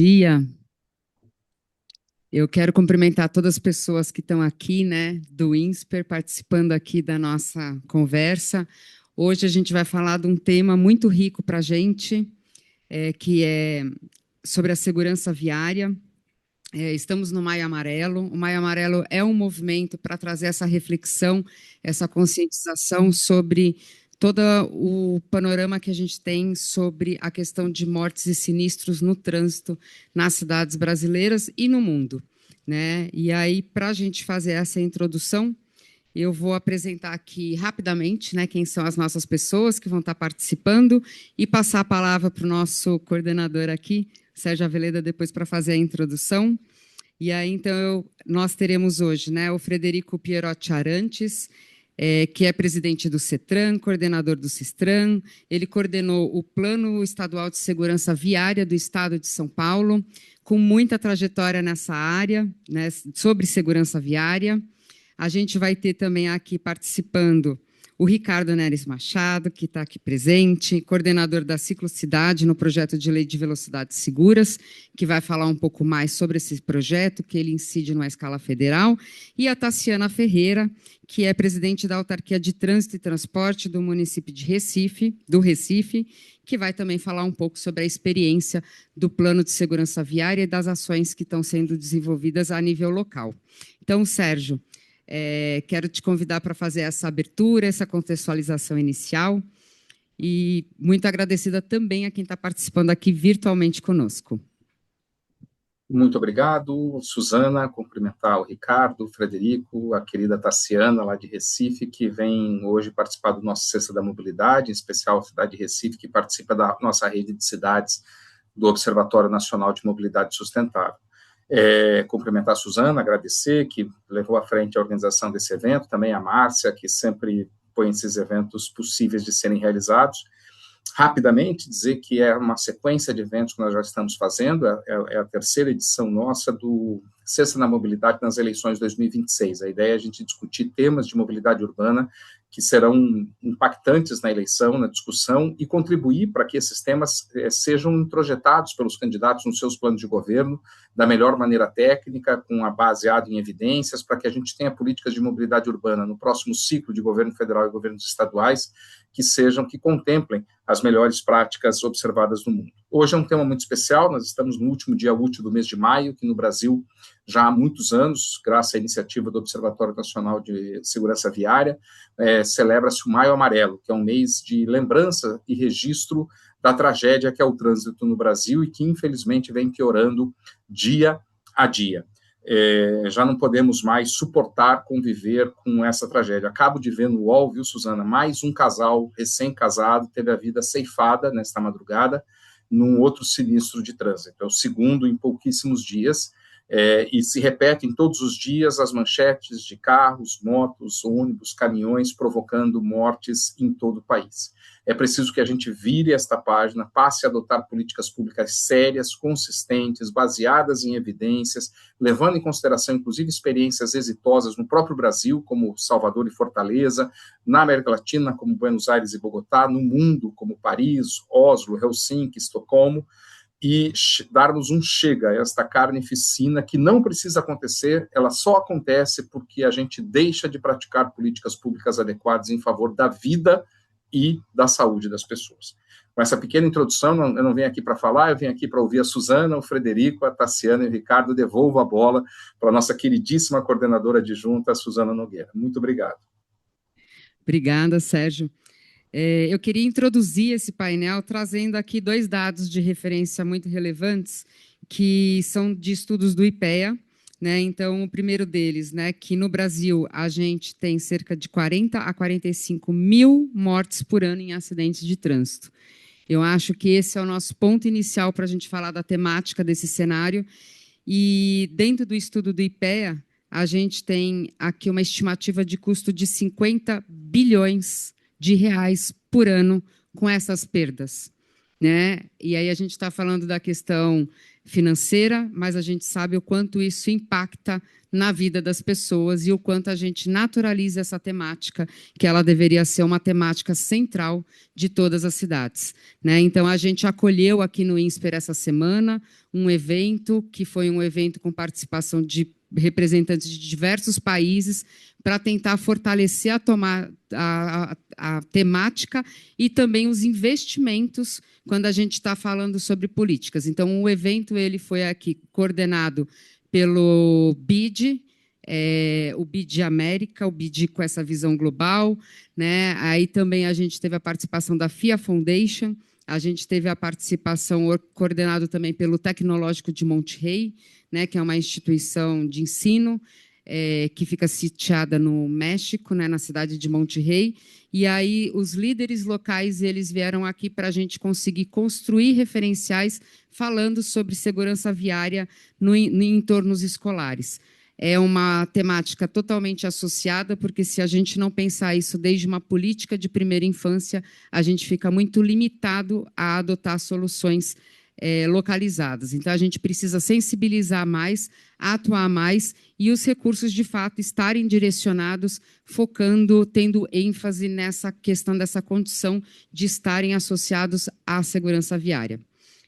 Dia. Eu quero cumprimentar todas as pessoas que estão aqui, né, do INSPER, participando aqui da nossa conversa. Hoje a gente vai falar de um tema muito rico para a gente, que é sobre a segurança viária. Estamos no Maio Amarelo. O Maio Amarelo é um movimento para trazer essa reflexão, essa conscientização sobre todo o panorama que a gente tem sobre a questão de mortes e sinistros no trânsito nas cidades brasileiras e no mundo, né? E aí, para a gente fazer essa introdução, eu vou apresentar aqui rapidamente, né, quem são as nossas pessoas que vão estar participando e passar a palavra para o nosso coordenador aqui, Sérgio Aveleda, depois para fazer a introdução. E aí, então, nós teremos hoje, né, o Frederico Pierotti Arantes, que é presidente do CETRAN, coordenador do CISTRAN. Ele coordenou o Plano Estadual de Segurança Viária do Estado de São Paulo, com muita trajetória nessa área, né, sobre segurança viária. A gente vai ter também aqui participando o Ricardo Neres Machado, que está aqui presente, coordenador da Ciclocidade no projeto de lei de velocidades seguras, que vai falar um pouco mais sobre esse projeto, que ele incide numa escala federal, e a Tassiana Ferreira, que é presidente da Autarquia de Trânsito e Transporte do município de Recife, que vai também falar um pouco sobre a experiência do plano de segurança viária e das ações que estão sendo desenvolvidas a nível local. Então, Sérgio, quero te convidar para fazer essa abertura, essa contextualização inicial, e muito agradecida também a quem está participando aqui virtualmente conosco. Muito obrigado, Suzana, cumprimentar o Ricardo, o Frederico, a querida Tassiana, lá de Recife, que vem hoje participar do nosso Sexta da Mobilidade, em especial a cidade de Recife, que participa da nossa rede de cidades do Observatório Nacional de Mobilidade Sustentável. Cumprimentar a Suzana, agradecer, que levou à frente a organização desse evento, também a Márcia, que sempre põe esses eventos possíveis de serem realizados. Rapidamente, dizer que é uma sequência de eventos que nós já estamos fazendo, é a terceira edição nossa do Sexta na Mobilidade nas eleições de 2026. A ideia é a gente discutir temas de mobilidade urbana que serão impactantes na eleição, na discussão, e contribuir para que esses temas sejam introjetados pelos candidatos nos seus planos de governo, da melhor maneira técnica, baseado em evidências, para que a gente tenha políticas de mobilidade urbana no próximo ciclo de governo federal e governos estaduais que contemplem as melhores práticas observadas no mundo. Hoje é um tema muito especial, nós estamos no último dia útil do mês de maio, que no Brasil, já há muitos anos, graças à iniciativa do Observatório Nacional de Segurança Viária, celebra-se o Maio Amarelo, que é um mês de lembrança e registro da tragédia que é o trânsito no Brasil e que, infelizmente, vem piorando dia a dia. Já não podemos mais suportar conviver com essa tragédia. Acabo de ver no UOL, viu, Suzana, mais um casal recém-casado teve a vida ceifada nesta madrugada num outro sinistro de trânsito. É o segundo em pouquíssimos dias, e se repetem todos os dias as manchetes de carros, motos, ônibus, caminhões, provocando mortes em todo o país. É preciso que a gente vire esta página, passe a adotar políticas públicas sérias, consistentes, baseadas em evidências, levando em consideração, inclusive, experiências exitosas no próprio Brasil, como Salvador e Fortaleza, na América Latina, como Buenos Aires e Bogotá, no mundo, como Paris, Oslo, Helsinki, Estocolmo, e darmos um chega a esta carnificina que não precisa acontecer, ela só acontece porque a gente deixa de praticar políticas públicas adequadas em favor da vida e da saúde das pessoas. Com essa pequena introdução, eu não venho aqui para falar, eu venho aqui para ouvir a Suzana, o Frederico, a Tassiana e o Ricardo. Devolvo a bola para a nossa queridíssima coordenadora adjunta, a Suzana Nogueira. Muito obrigado. Obrigada, Sérgio. Eu queria introduzir esse painel trazendo aqui dois dados de referência muito relevantes, que são de estudos do IPEA, né? Então, o primeiro deles, né, que no Brasil a gente tem cerca de 40 a 45 mil mortes por ano em acidentes de trânsito. Eu acho que esse é o nosso ponto inicial para a gente falar da temática desse cenário. E dentro do estudo do IPEA, a gente tem aqui uma estimativa de custo de 50 bilhões de reais por ano com essas perdas, né? E aí a gente está falando da questão financeira, mas a gente sabe o quanto isso impacta na vida das pessoas e o quanto a gente naturaliza essa temática, que ela deveria ser uma temática central de todas as cidades, né? Então, a gente acolheu aqui no INSPER essa semana um evento que foi um evento com participação de representantes de diversos países para tentar fortalecer a temática e também os investimentos quando a gente está falando sobre políticas. Então, o evento ele foi aqui coordenado pelo BID, o BID América, o BID com essa visão global, né? Aí também a gente teve a participação da FIA Foundation, a gente teve a participação coordenado também pelo Tecnológico de Monterrey, né, que é uma instituição de ensino que fica sitiada no México, né, na cidade de Monterrey. E aí os líderes locais eles vieram aqui para a gente conseguir construir referenciais falando sobre segurança viária em entornos escolares. É uma temática totalmente associada, porque se a gente não pensar isso desde uma política de primeira infância, a gente fica muito limitado a adotar soluções localizadas. Então, a gente precisa sensibilizar mais, atuar mais e os recursos, de fato, estarem direcionados, focando, tendo ênfase nessa questão dessa condição de estarem associados à segurança viária.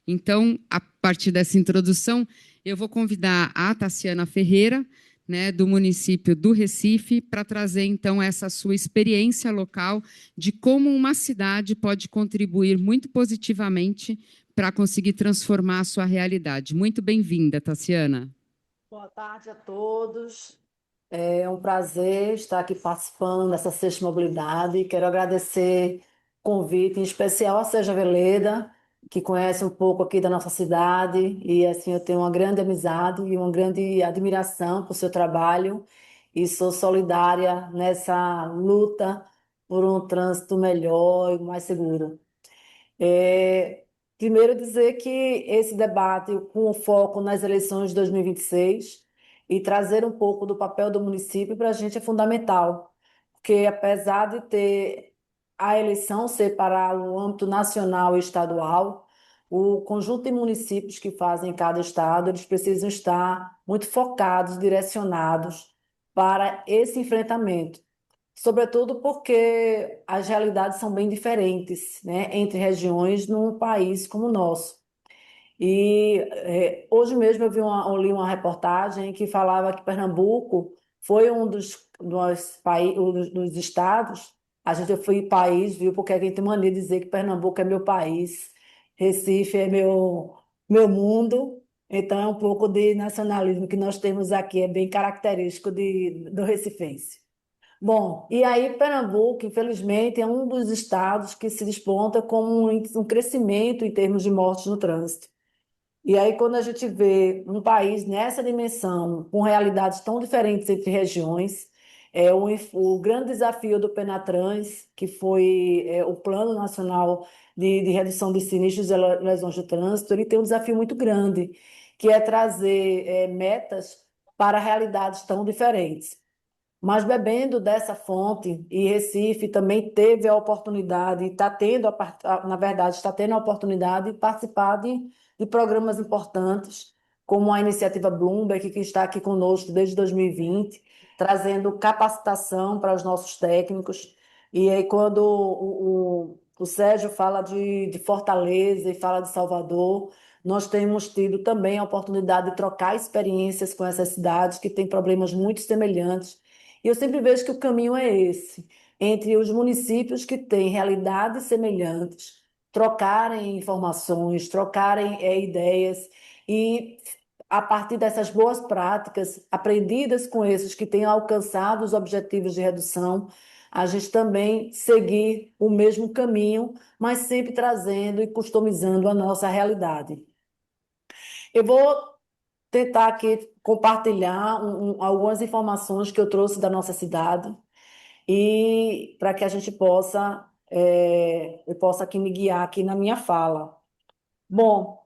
Então, a partir dessa introdução, eu vou convidar a Taciana Ferreira, né, do município do Recife, para trazer, então, essa sua experiência local de como uma cidade pode contribuir muito positivamente para conseguir transformar a sua realidade. Muito bem-vinda, Taciana. Boa tarde a todos. É um prazer estar aqui participando dessa Sexta Mobilidade. Quero agradecer o convite, em especial a Sérgio Veleda, que conhece um pouco aqui da nossa cidade, e assim eu tenho uma grande amizade e uma grande admiração por seu trabalho, e sou solidária nessa luta por um trânsito melhor e mais seguro. É, primeiro dizer que esse debate com o foco nas eleições de 2026 e trazer um pouco do papel do município para a gente é fundamental, porque apesar de ter a eleição ser para o âmbito nacional e estadual, o conjunto de municípios que fazem cada estado, eles precisam estar muito focados, direcionados para esse enfrentamento. Sobretudo porque as realidades são bem diferentes, né, entre regiões num país como o nosso. E hoje mesmo eu li uma reportagem que falava que Pernambuco foi um dos estados. A gente foi país, viu? Porque a gente tem mania de dizer que Pernambuco é meu país, Recife é meu mundo. Então é um pouco de nacionalismo que nós temos aqui, é bem característico do recifense. Bom, e aí Pernambuco, infelizmente, é um dos estados que se desponta com um crescimento em termos de mortes no trânsito. E aí, quando a gente vê um país nessa dimensão, com realidades tão diferentes entre regiões, o grande desafio do Penatrans, que foi o Plano Nacional de Redução de Sinistros e Lesões de Trânsito, ele tem um desafio muito grande, que é trazer metas para realidades tão diferentes. Mas bebendo dessa fonte, e Recife também teve a oportunidade, está tendo, na verdade, está tendo a oportunidade de participar de programas importantes, como a iniciativa Bloomberg, que está aqui conosco desde 2020, trazendo capacitação para os nossos técnicos. E aí, quando o Sérgio fala de Fortaleza e fala de Salvador, nós temos tido também a oportunidade de trocar experiências com essas cidades que têm problemas muito semelhantes e eu sempre vejo que o caminho é esse, entre os municípios que têm realidades semelhantes, trocarem informações, trocarem ideias e, a partir dessas boas práticas, aprendidas com esses que têm alcançado os objetivos de redução, a gente também seguir o mesmo caminho, mas sempre trazendo e customizando a nossa realidade. Eu vou tentar aqui compartilhar algumas informações que eu trouxe da nossa cidade e para que a gente possa, eu possa aqui me guiar aqui na minha fala. Bom,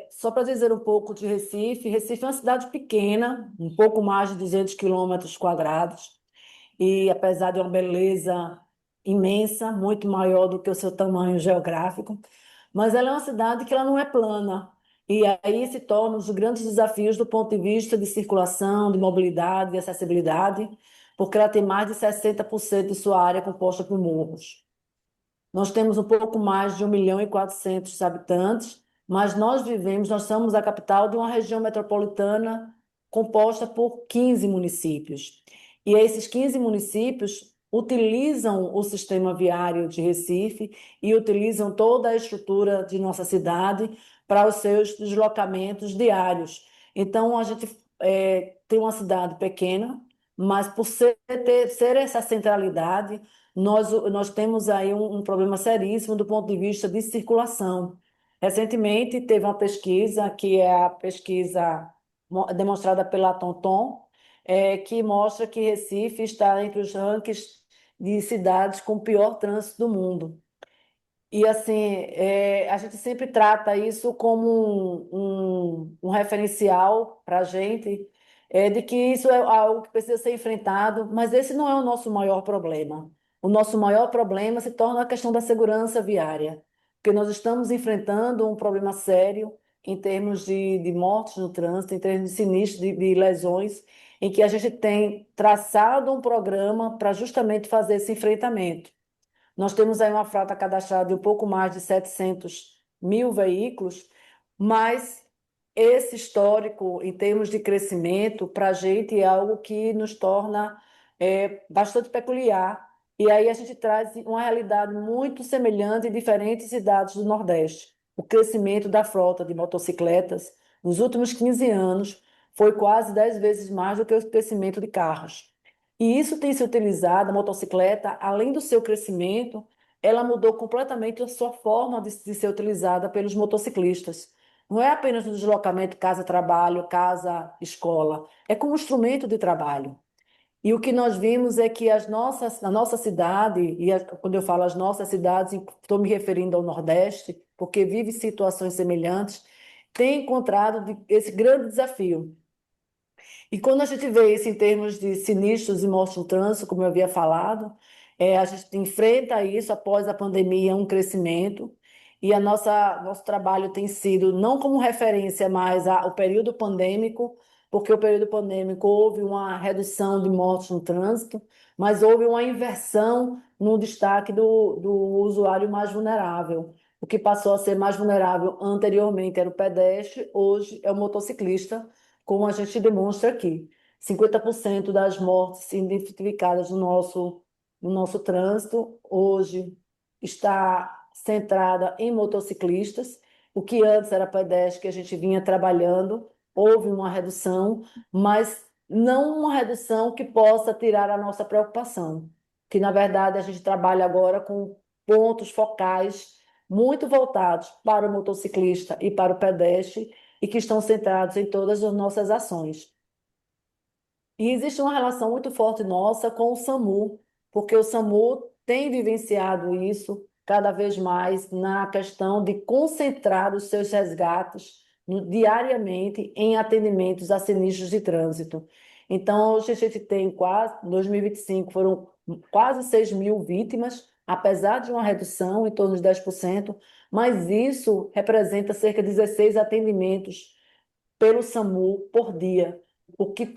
só para dizer um pouco de Recife, Recife é uma cidade pequena, um pouco mais de 200 quilômetros quadrados, e apesar de uma beleza imensa, muito maior do que o seu tamanho geográfico, mas ela é uma cidade que ela não é plana. E aí se tornam os grandes desafios do ponto de vista de circulação, de mobilidade, de acessibilidade, porque ela tem mais de 60% de sua área composta por morros. Nós temos um pouco mais de 1.400.000 habitantes, mas nós somos a capital de uma região metropolitana composta por 15 municípios. E esses 15 municípios utilizam o sistema viário de Recife e utilizam toda a estrutura de nossa cidade para os seus deslocamentos diários. Então, a gente tem uma cidade pequena, mas por ser essa centralidade, nós temos aí um problema seríssimo do ponto de vista de circulação. Recentemente, teve uma pesquisa, que é a pesquisa demonstrada pela TomTom, que mostra que Recife está entre os rankings de cidades com pior trânsito do mundo. E assim, a gente sempre trata isso como um referencial para a gente, de que isso é algo que precisa ser enfrentado, mas esse não é o nosso maior problema. O nosso maior problema se torna a questão da segurança viária, porque nós estamos enfrentando um problema sério em termos de mortes no trânsito, em termos de sinistros, de lesões, em que a gente tem traçado um programa para justamente fazer esse enfrentamento. Nós temos aí uma frota cadastrada de um pouco mais de 700.000 veículos, mas esse histórico, em termos de crescimento, para a gente é algo que nos torna bastante peculiar. E aí a gente traz uma realidade muito semelhante em diferentes cidades do Nordeste. O crescimento da frota de motocicletas nos últimos 15 anos foi quase 10 vezes mais do que o crescimento de carros. E isso tem se utilizado, a motocicleta, além do seu crescimento, ela mudou completamente a sua forma de ser utilizada pelos motociclistas. Não é apenas no deslocamento casa-trabalho, casa-escola, é como instrumento de trabalho. E o que nós vimos é que a nossa cidade, quando eu falo as nossas cidades, estou me referindo ao Nordeste, porque vive situações semelhantes, tem encontrado esse grande desafio. E quando a gente vê isso em termos de sinistros e mortes no trânsito, como eu havia falado, a gente enfrenta isso após a pandemia, um crescimento, e nosso trabalho tem sido não como referência mais ao período pandêmico, porque o período pandêmico houve uma redução de mortes no trânsito, mas houve uma inversão no destaque do usuário mais vulnerável. O que passou a ser mais vulnerável anteriormente era o pedestre, hoje é o motociclista, como a gente demonstra aqui. 50% das mortes identificadas no nosso trânsito hoje está centrada em motociclistas, o que antes era pedestre, que a gente vinha trabalhando, houve uma redução, mas não uma redução que possa tirar a nossa preocupação, que na verdade a gente trabalha agora com pontos focais muito voltados para o motociclista e para o pedestre, e que estão centrados em todas as nossas ações. E existe uma relação muito forte nossa com o SAMU, porque o SAMU tem vivenciado isso cada vez mais na questão de concentrar os seus resgates diariamente em atendimentos a sinistros de trânsito. Então, hoje a gente tem quase, em 2025, foram quase 6.000 vítimas, apesar de uma redução em torno de 10%, mas isso representa cerca de 16 atendimentos pelo SAMU por dia, o que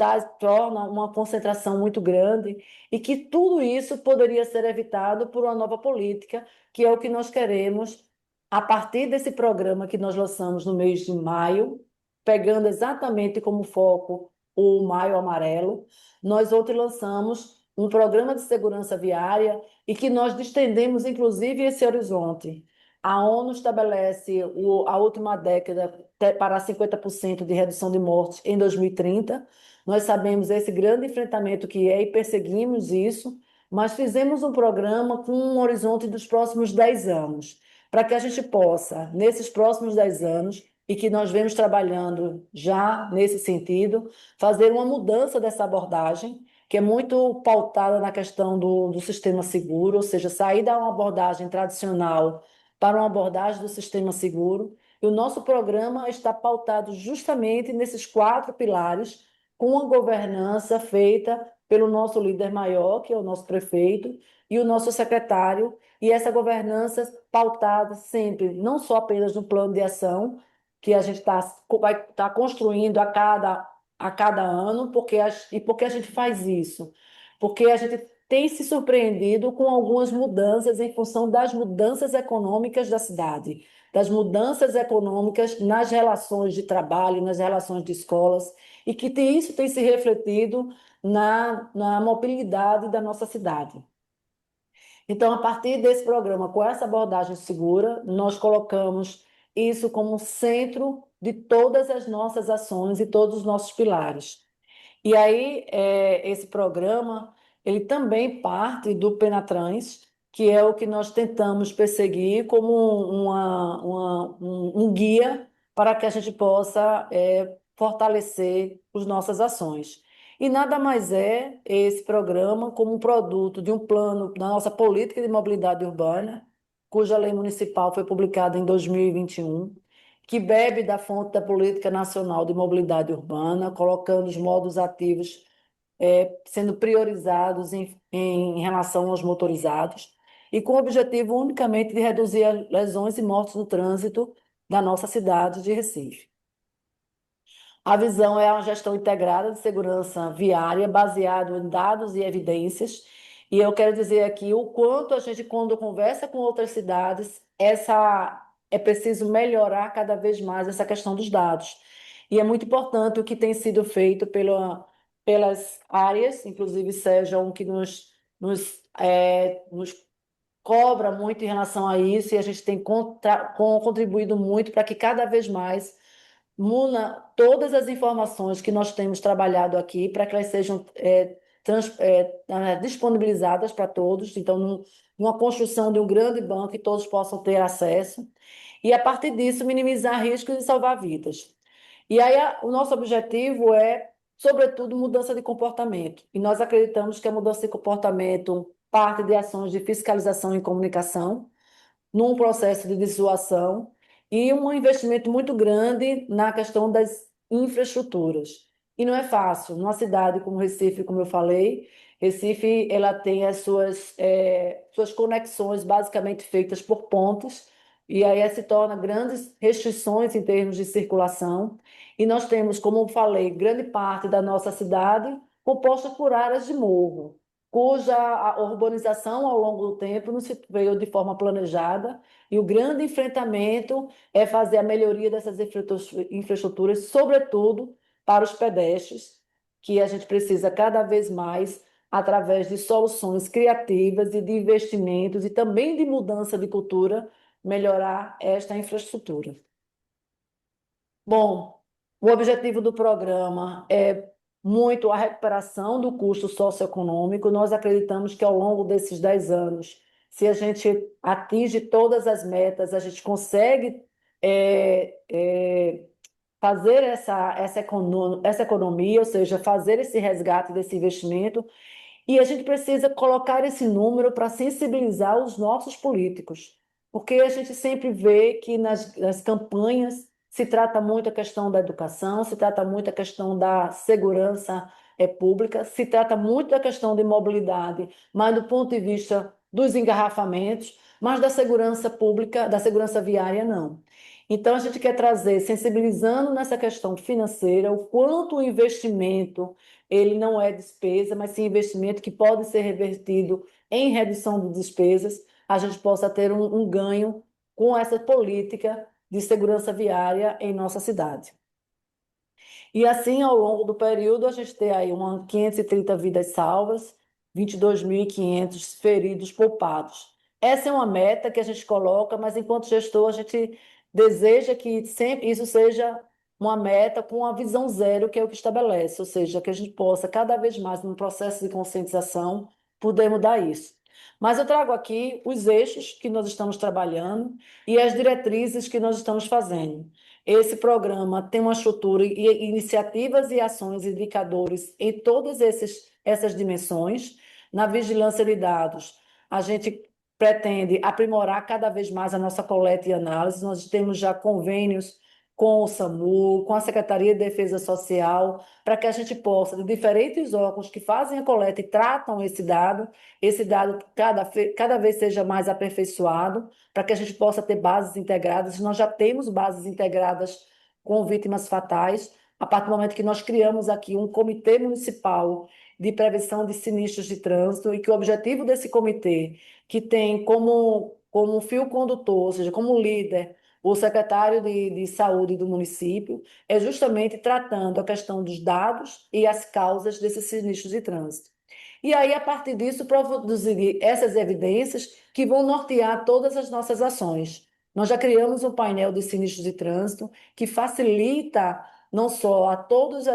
torna uma concentração muito grande e que tudo isso poderia ser evitado por uma nova política, que é o que nós queremos a partir desse programa que nós lançamos no mês de maio, pegando exatamente como foco o Maio Amarelo. Nós ontem lançamos um programa de segurança viária e que nós distendemos, inclusive, esse horizonte. A ONU estabelece a última década para 50% de redução de mortes em 2030. Nós sabemos esse grande enfrentamento que é e perseguimos isso, mas fizemos um programa com um horizonte dos próximos 10 anos, para que a gente possa, nesses próximos 10 anos, e que nós vemos trabalhando já nesse sentido, fazer uma mudança dessa abordagem, que é muito pautada na questão do sistema seguro, ou seja, sair da uma abordagem tradicional para uma abordagem do sistema seguro. E o nosso programa está pautado justamente nesses 4 pilares, com uma governança feita pelo nosso líder maior, que é o nosso prefeito, e o nosso secretário, e essa governança pautada sempre, não só apenas no plano de ação, que a gente vai estar construindo a cada ano, e por que a gente faz isso? Porque a gente tem se surpreendido com algumas mudanças em função das mudanças econômicas da cidade, das mudanças econômicas nas relações de trabalho, nas relações de escolas, e que isso tem se refletido na mobilidade da nossa cidade. Então, a partir desse programa, com essa abordagem segura, nós colocamos isso como centro de todas as nossas ações e todos os nossos pilares. E aí, esse programa, ele também parte do Penatrans, que é o que nós tentamos perseguir como um guia para que a gente possa fortalecer as nossas ações. E nada mais é esse programa como um produto de um plano da nossa política de mobilidade urbana, cuja lei municipal foi publicada em 2021, que bebe da fonte da Política Nacional de Mobilidade Urbana, colocando os modos ativos sendo priorizados em relação aos motorizados, e com o objetivo unicamente de reduzir as lesões e mortes no trânsito da nossa cidade de Recife. A visão é uma gestão integrada de segurança viária, baseado em dados e evidências. E eu quero dizer aqui o quanto a gente, quando conversa com outras cidades, é preciso melhorar cada vez mais essa questão dos dados. E é muito importante o que tem sido feito pelas áreas, inclusive Sérgio, que nos cobra muito em relação a isso, e a gente tem contribuído muito para que cada vez mais todas as informações que nós temos trabalhado aqui, para que elas sejam disponibilizadas para todos, então, numa construção de um grande banco que todos possam ter acesso, e a partir disso minimizar riscos e salvar vidas. E aí o nosso objetivo é, sobretudo, mudança de comportamento, e nós acreditamos que a mudança de comportamento parte de ações de fiscalização e comunicação, num processo de dissuasão e um investimento muito grande na questão das infraestruturas. E não é fácil. Numa cidade como Recife, como eu falei, Recife ela tem as suas conexões basicamente feitas por pontes, e aí se torna grandes restrições em termos de circulação. E nós temos, como eu falei, grande parte da nossa cidade composta por áreas de morro, cuja a urbanização ao longo do tempo não se veio de forma planejada, e o grande enfrentamento é fazer a melhoria dessas infraestruturas, sobretudo para os pedestres, que a gente precisa cada vez mais, através de soluções criativas e de investimentos e também de mudança de cultura, melhorar esta infraestrutura. Bom, o objetivo do programa é muito a recuperação do custo socioeconômico. Nós acreditamos que ao longo desses 10 anos, se a gente atinge todas as metas, a gente consegue fazer essa economia, ou seja, fazer esse resgate desse investimento, e a gente precisa colocar esse número para sensibilizar os nossos políticos, porque a gente sempre vê que nas campanhas se trata muito a questão da educação, se trata muito a questão da segurança pública, se trata muito da questão de mobilidade, mas do ponto de vista dos engarrafamentos, mas da segurança pública, da segurança viária, não. Então, a gente quer trazer, sensibilizando nessa questão financeira, o quanto o investimento ele não é despesa, mas sim investimento que pode ser revertido em redução de despesas, a gente possa ter um ganho com essa política de segurança viária em nossa cidade. E assim, ao longo do período, a gente tem aí 530 vidas salvas, 22.500 feridos poupados. Essa é uma meta que a gente coloca, mas enquanto gestor, a gente deseja que sempre isso seja uma meta com uma visão zero, que é o que estabelece, ou seja, que a gente possa, cada vez mais, num processo de conscientização, poder mudar isso. Mas eu trago aqui os eixos que nós estamos trabalhando e as diretrizes que nós estamos fazendo. Esse programa tem uma estrutura e iniciativas e ações, indicadores em todas essas dimensões. Na vigilância de dados, a gente pretende aprimorar cada vez mais a nossa coleta e análise. Nós temos já convênios com o SAMU, com a Secretaria de Defesa Social, para que a gente possa, de diferentes órgãos que fazem a coleta e tratam esse dado cada vez seja mais aperfeiçoado, para que a gente possa ter bases integradas. Nós já temos bases integradas com vítimas fatais, a partir do momento que nós criamos aqui um comitê municipal de prevenção de sinistros de trânsito, e que o objetivo desse comitê, que tem como fio condutor, ou seja, como líder, o secretário de saúde do município, é justamente tratando a questão dos dados e as causas desses sinistros de trânsito. E aí, a partir disso, produzir essas evidências que vão nortear todas as nossas ações. Nós já criamos um painel de sinistros de trânsito que facilita não só a todas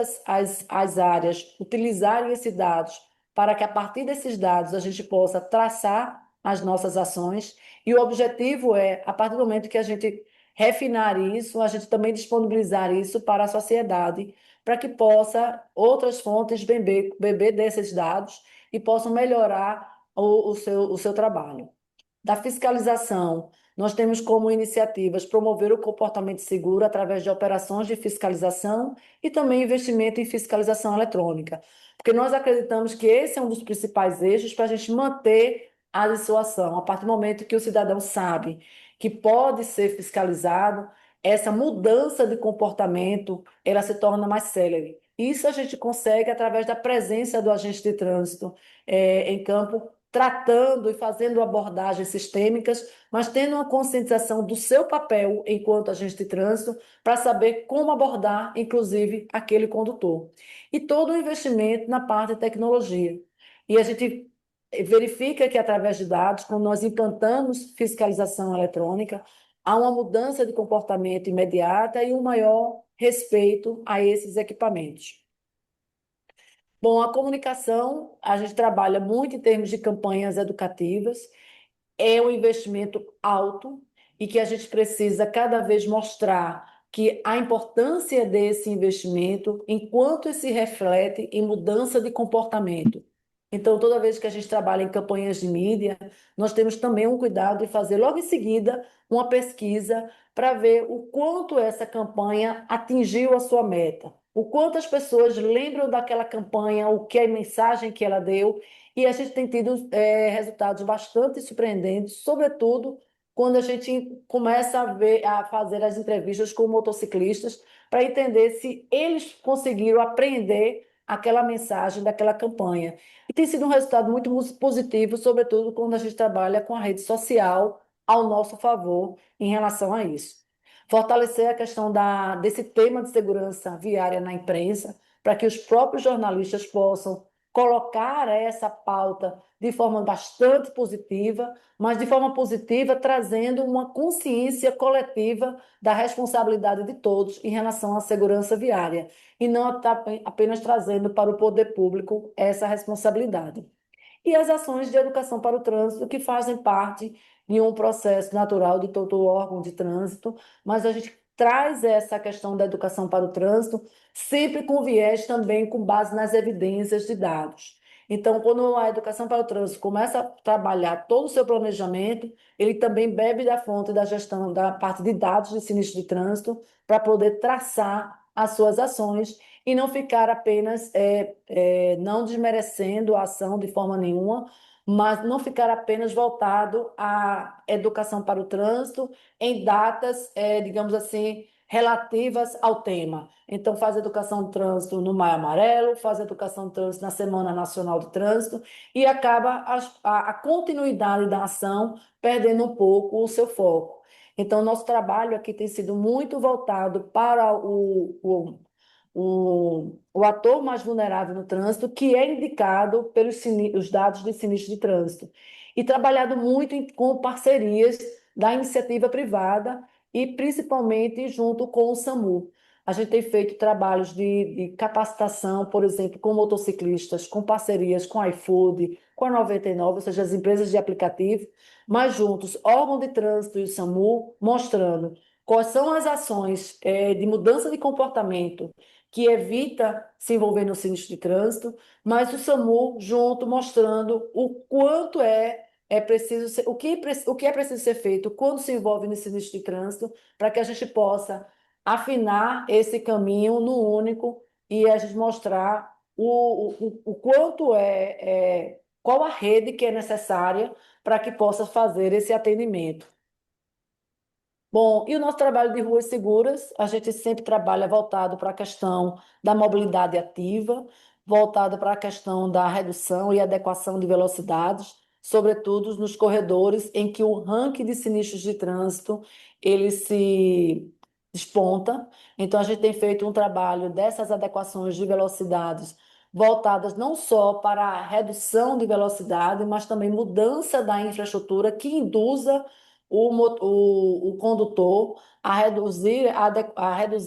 as áreas utilizarem esses dados, para que a partir desses dados a gente possa traçar as nossas ações. E o objetivo é, a partir do momento que a gente refinar isso, a gente também disponibilizar isso para a sociedade, para que possa outras fontes beber desses dados e possam melhorar o seu trabalho. Da fiscalização, nós temos como iniciativas promover o comportamento seguro através de operações de fiscalização e também investimento em fiscalização eletrônica, porque nós acreditamos que esse é um dos principais eixos para a gente manter a dissuasão. A partir do momento que o cidadão sabe que pode ser fiscalizado, essa mudança de comportamento, ela se torna mais célere. Isso a gente consegue através da presença do agente de trânsito em campo, tratando e fazendo abordagens sistêmicas, mas tendo uma conscientização do seu papel enquanto agente de trânsito, para saber como abordar, inclusive, aquele condutor. E todo o investimento na parte de tecnologia. E a gente verifica que, através de dados, quando nós implantamos fiscalização eletrônica, há uma mudança de comportamento imediata e um maior respeito a esses equipamentos. Bom, a comunicação, a gente trabalha muito em termos de campanhas educativas, é um investimento alto e que a gente precisa cada vez mostrar que a importância desse investimento, enquanto se reflete em mudança de comportamento. Então, toda vez que a gente trabalha em campanhas de mídia, nós temos também um cuidado de fazer logo em seguida uma pesquisa para ver o quanto essa campanha atingiu a sua meta, o quanto as pessoas lembram daquela campanha, o que é a mensagem que ela deu, e a gente tem tido resultados bastante surpreendentes, sobretudo quando a gente começa a fazer as entrevistas com motociclistas para entender se eles conseguiram apreender aquela mensagem daquela campanha. E tem sido um resultado muito positivo, sobretudo quando a gente trabalha com a rede social ao nosso favor em relação a isso. Fortalecer a questão desse tema de segurança viária na imprensa, para que os próprios jornalistas possam colocar essa pauta de forma bastante positiva, mas de forma positiva trazendo uma consciência coletiva da responsabilidade de todos em relação à segurança viária, e não apenas trazendo para o poder público essa responsabilidade. E as ações de educação para o trânsito, que fazem parte de um processo natural de todo órgão de trânsito, mas a gente traz essa questão da educação para o trânsito sempre com viés também com base nas evidências de dados. Então, quando a educação para o trânsito começa a trabalhar todo o seu planejamento, ele também bebe da fonte da gestão da parte de dados de sinistro de trânsito para poder traçar as suas ações e não ficar apenas, não desmerecendo a ação de forma nenhuma, mas não ficar apenas voltado à educação para o trânsito em datas, digamos assim, relativas ao tema. Então, faz educação de trânsito no Maio Amarelo, faz educação de trânsito na Semana Nacional de Trânsito e acaba a continuidade da ação perdendo um pouco o seu foco. Então, nosso trabalho aqui tem sido muito voltado para o ator mais vulnerável no trânsito, que é indicado pelos os dados de sinistro de trânsito, e trabalhado muito com parcerias da iniciativa privada e principalmente junto com o SAMU. A gente tem feito trabalhos de capacitação, por exemplo, com motociclistas, com parcerias com a iFood, com a 99, ou seja, as empresas de aplicativo, mas juntos, órgão de trânsito e o SAMU, mostrando quais são as ações de mudança de comportamento que evita se envolver no sinistro de trânsito, mas o SAMU junto mostrando o quanto é preciso o que é preciso ser feito quando se envolve no sinistro de trânsito, para que a gente possa afinar esse caminho no único e a gente mostrar o quanto qual a rede que é necessária para que possa fazer esse atendimento. Bom, e o nosso trabalho de ruas seguras, a gente sempre trabalha voltado para a questão da mobilidade ativa, voltado para a questão da redução e adequação de velocidades, sobretudo nos corredores em que o ranking de sinistros de trânsito ele se desponta. Então, a gente tem feito um trabalho dessas adequações de velocidades voltadas não só para a redução de velocidade, mas também mudança da infraestrutura que induza o condutor a reduzir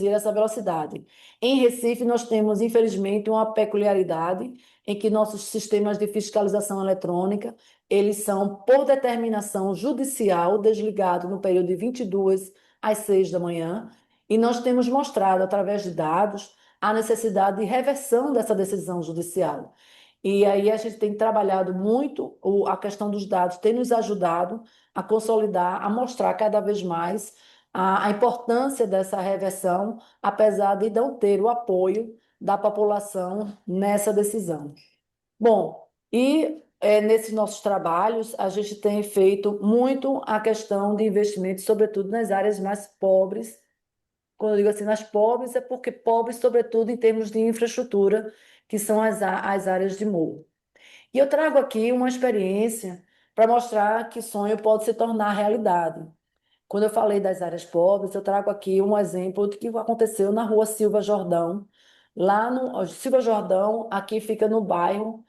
essa velocidade. Em Recife, nós temos, infelizmente, uma peculiaridade em que nossos sistemas de fiscalização eletrônica, eles são, por determinação judicial, desligados no período de 22 às 6 da manhã, e nós temos mostrado, através de dados, a necessidade de reversão dessa decisão judicial. E aí a gente tem trabalhado muito, a questão dos dados tem nos ajudado a consolidar, a mostrar cada vez mais a importância dessa reversão, apesar de não ter o apoio da população nessa decisão. Bom, nesses nossos trabalhos, a gente tem feito muito a questão de investimento, sobretudo nas áreas mais pobres. Quando eu digo assim, nas pobres, é porque pobres, sobretudo, em termos de infraestrutura, que são as áreas de morro. E eu trago aqui uma experiência para mostrar que sonho pode se tornar realidade. Quando eu falei das áreas pobres, eu trago aqui um exemplo do que aconteceu na rua Silva Jordão. Lá no Silva Jordão, aqui fica no bairro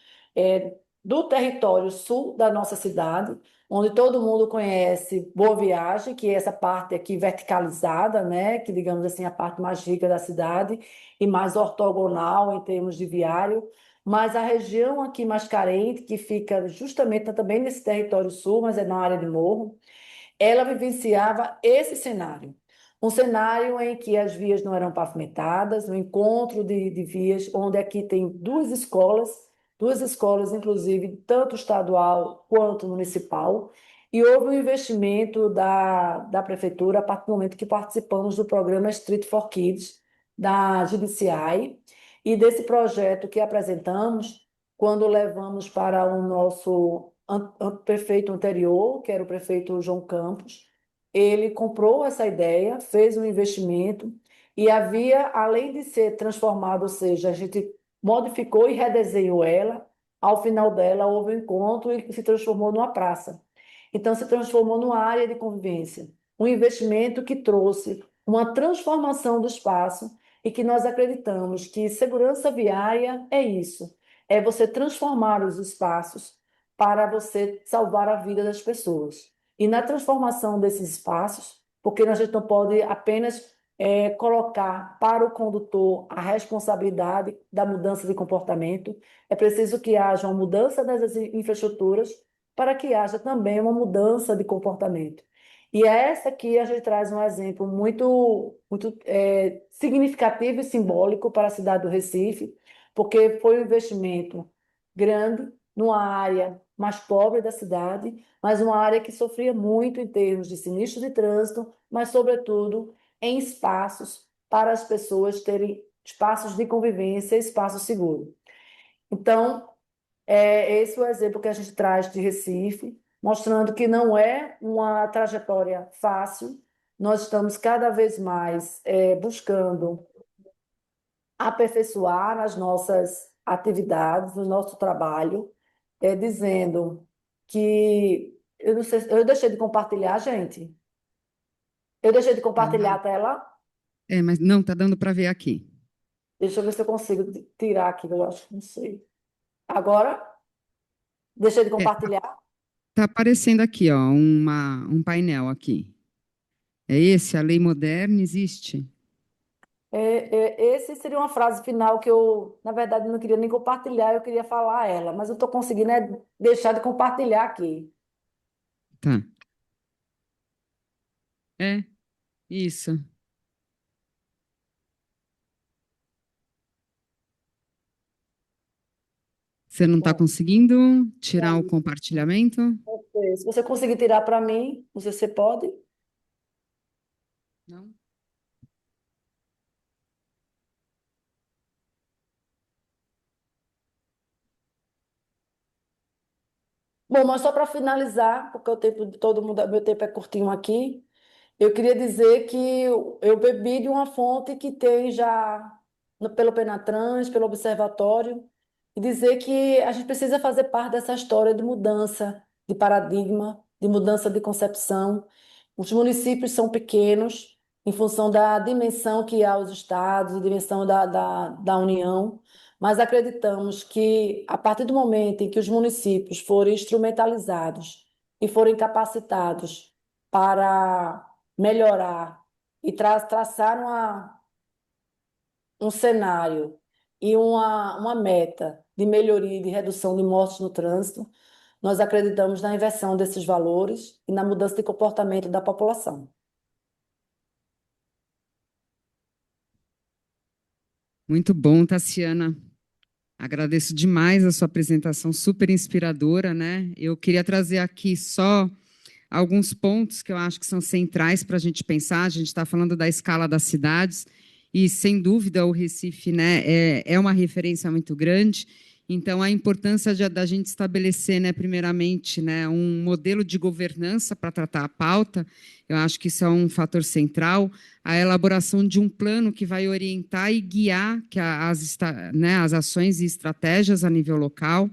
do território sul da nossa cidade, onde todo mundo conhece Boa Viagem, que é essa parte aqui verticalizada, né? Que digamos assim, a parte mais rica da cidade e mais ortogonal em termos de viário. Mas a região aqui mais carente, que fica justamente também nesse território sul, mas é na área de morro, ela vivenciava esse cenário. Um cenário em que as vias não eram pavimentadas, um encontro de vias, onde aqui tem duas escolas, inclusive, tanto estadual quanto municipal, e houve um investimento da prefeitura a partir do momento que participamos do programa Street for Kids, da GBCI, e desse projeto que apresentamos, quando levamos para o nosso prefeito anterior, que era o prefeito João Campos, ele comprou essa ideia, fez um investimento e havia, além de ser transformado, ou seja, a gente modificou e redesenhou ela, ao final dela houve um encontro e se transformou numa praça. Então, se transformou numa área de convivência. Um investimento que trouxe uma transformação do espaço e que nós acreditamos que segurança viária é isso, é você transformar os espaços para você salvar a vida das pessoas. E na transformação desses espaços, porque a gente não pode apenas colocar para o condutor a responsabilidade da mudança de comportamento, é preciso que haja uma mudança das infraestruturas para que haja também uma mudança de comportamento. E é essa aqui a gente traz um exemplo muito significativo e simbólico para a cidade do Recife, porque foi um investimento grande numa área mais pobre da cidade, mas uma área que sofria muito em termos de sinistro de trânsito, mas, sobretudo, em espaços para as pessoas terem espaços de convivência, espaço seguro. Então, esse é o exemplo que a gente traz de Recife, mostrando que não é uma trajetória fácil. Nós estamos cada vez mais buscando aperfeiçoar as nossas atividades, o nosso trabalho, dizendo que eu não sei, eu deixei de compartilhar, gente. Eu deixei de Tá. compartilhar a tela. Mas não, tá dando para ver aqui. Deixa eu ver se eu consigo tirar aqui, eu acho que não sei. Agora, deixei de compartilhar. Tá aparecendo aqui, ó, um painel aqui. É esse? A lei moderna existe? Esse seria uma frase final que eu, na verdade, não queria nem compartilhar, eu queria falar ela, mas eu estou conseguindo deixar de compartilhar aqui. Tá. É, isso. Você não está Bom, conseguindo tirar o compartilhamento? se você conseguir tirar para mim, não sei se você pode. Não. Bom, mas só para finalizar, porque o tempo de todo mundo, meu tempo é curtinho aqui, eu queria dizer que eu bebi de uma fonte que tem já pelo Penatrans, pelo Observatório, e dizer que a gente precisa fazer parte dessa história de mudança de paradigma, de mudança de concepção. Os municípios são pequenos em função da dimensão que há os estados, dimensão da União, mas acreditamos que a partir do momento em que os municípios forem instrumentalizados e forem capacitados para melhorar e traçar um cenário e uma meta de melhoria e de redução de mortes no trânsito, nós acreditamos na inversão desses valores e na mudança de comportamento da população. Muito bom, Tassiana. Agradeço demais a sua apresentação, super inspiradora, né? Eu queria trazer aqui só alguns pontos que eu acho que são centrais para a gente pensar. A gente está falando da escala das cidades e, sem dúvida, o Recife, né, é uma referência muito grande. Então, a importância da gente estabelecer, né, primeiramente, né, um modelo de governança para tratar a pauta, eu acho que isso é um fator central. A elaboração de um plano que vai orientar e guiar né, as ações e estratégias a nível local.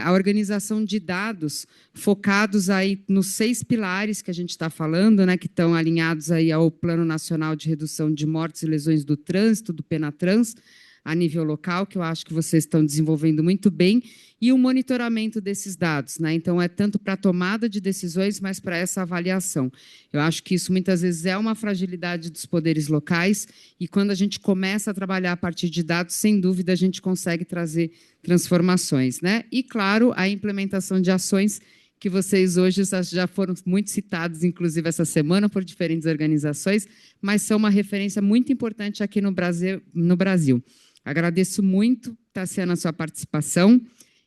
A organização de dados focados aí nos 6 pilares que a gente está falando, né, que estão alinhados aí ao Plano Nacional de Redução de Mortes e Lesões do Trânsito, do Penatrans, a nível local, que eu acho que vocês estão desenvolvendo muito bem, e o monitoramento desses dados, né? Então, é tanto para a tomada de decisões, mas para essa avaliação. Eu acho que isso muitas vezes é uma fragilidade dos poderes locais, e quando a gente começa a trabalhar a partir de dados, sem dúvida, a gente consegue trazer transformações, né? E, claro, a implementação de ações que vocês hoje já foram muito citados, inclusive essa semana, por diferentes organizações, mas são uma referência muito importante aqui no Brasil. Agradeço muito, Tassiana, a sua participação,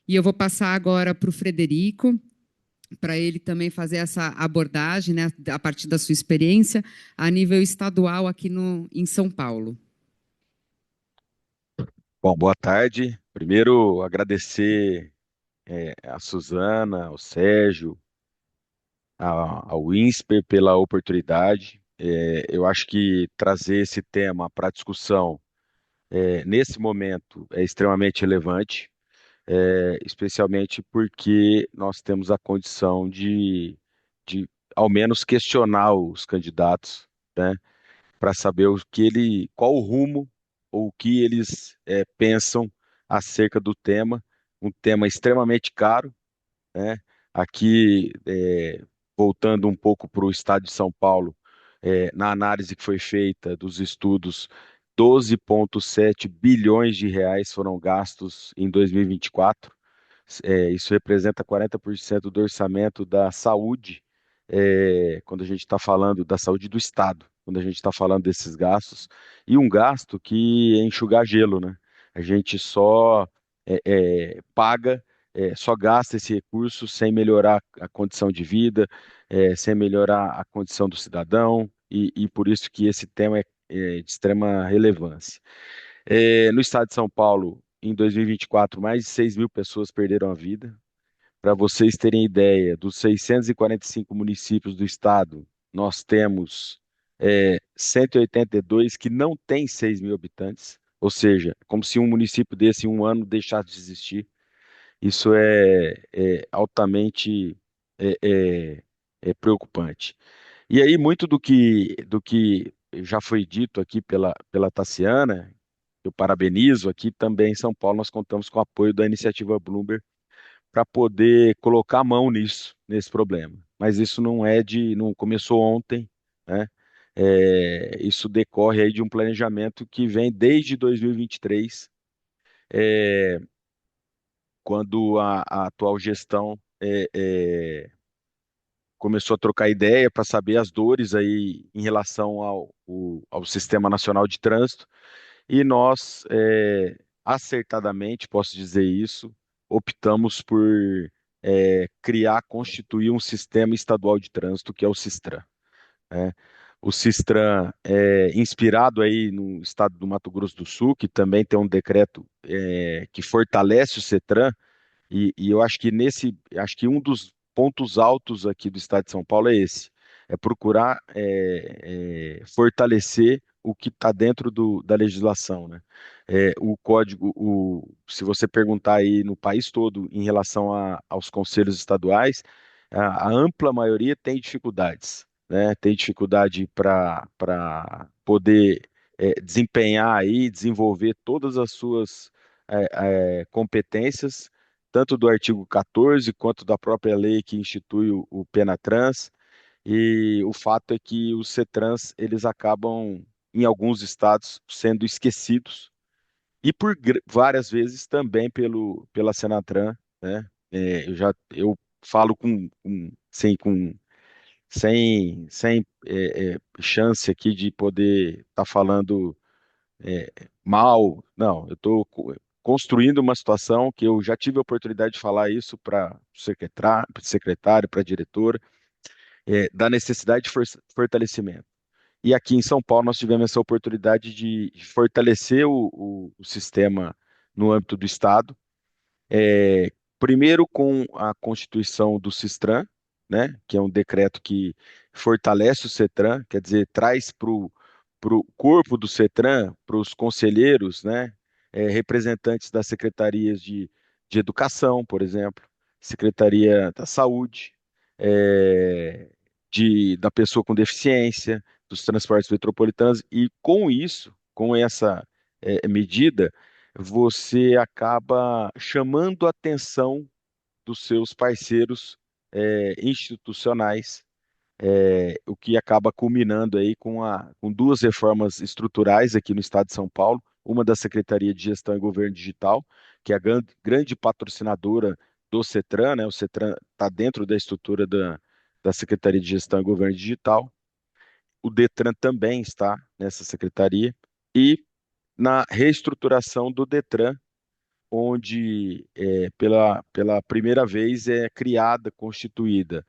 e eu vou passar agora para o Frederico, para ele também fazer essa abordagem, né, a partir da sua experiência, a nível estadual aqui em São Paulo. Bom, boa tarde. Primeiro, agradecer a Suzana, ao Sérgio, ao INSPER pela oportunidade. Eu acho que trazer esse tema para discussão nesse momento é extremamente relevante, especialmente porque nós temos a condição de ao menos questionar os candidatos, né, para saber qual o rumo ou o que eles pensam acerca do tema, um tema extremamente caro, né? Aqui, voltando um pouco para o estado de São Paulo, na análise que foi feita dos estudos, 12,7 bilhões de reais foram gastos em 2024. Isso representa 40% do orçamento da saúde, quando a gente está falando da saúde do Estado, quando a gente está falando desses gastos, e um gasto que é enxugar gelo, né? A gente só paga, só gasta esse recurso sem melhorar a condição de vida, sem melhorar a condição do cidadão, e por isso que esse tema é de extrema relevância. No estado de São Paulo, em 2024, mais de 6 mil pessoas perderam a vida. Para vocês terem ideia, dos 645 municípios do estado, nós temos 182 que não têm 6 mil habitantes, ou seja, como se um município desse em um ano deixasse de existir. Isso é altamente é, é, preocupante. E aí, muito do que já foi dito aqui pela Tassiana, eu parabenizo aqui também em São Paulo, nós contamos com o apoio da iniciativa Bloomberg para poder colocar a mão nesse problema. Mas isso não começou ontem, né? Isso decorre aí de um planejamento que vem desde 2023, é, quando a atual gestão começou a trocar ideia para saber as dores aí em relação ao Sistema Nacional de Trânsito, e nós, acertadamente, posso dizer isso, optamos por constituir um sistema estadual de trânsito, que é o Sistran, né? O Sistran é inspirado aí no estado do Mato Grosso do Sul, que também tem um decreto que fortalece o CETRAN, E eu acho que acho que um dos pontos altos aqui do Estado de São Paulo é esse, é procurar fortalecer o que está dentro da legislação, né? O código, se você perguntar aí no país todo em relação aos conselhos estaduais, a ampla maioria tem dificuldades, né? Tem dificuldade poder desempenhar aí, desenvolver todas as suas competências, tanto do artigo 14 quanto da própria lei que institui o Penatrans. E o fato é que os CETRANS, eles acabam, em alguns estados, sendo esquecidos, e por várias vezes também pela Senatran, né? Eu falo sem chance aqui de poder estar falando é, mal. Não, eu estou construindo uma situação que eu já tive a oportunidade de falar isso para o secretário, para a diretora, da necessidade de fortalecimento. E aqui em São Paulo nós tivemos essa oportunidade de fortalecer o sistema no âmbito do Estado, é, primeiro com a constituição do Sistran, né, que é um decreto que fortalece o CETRAN, quer dizer, traz para o corpo do CETRAN, para os conselheiros, né, representantes das secretarias de educação, por exemplo, Secretaria da Saúde, é, da pessoa com deficiência, dos transportes metropolitanos, e com isso, com essa medida, você acaba chamando a atenção dos seus parceiros institucionais, o que acaba culminando aí com duas reformas estruturais aqui no estado de São Paulo, uma da Secretaria de Gestão e Governo Digital, que é a grande patrocinadora do CETRAN, né? O CETRAN está dentro da estrutura da Secretaria de Gestão e Governo Digital. O DETRAN também está nessa secretaria, e na reestruturação do DETRAN, onde pela primeira vez é criada, constituída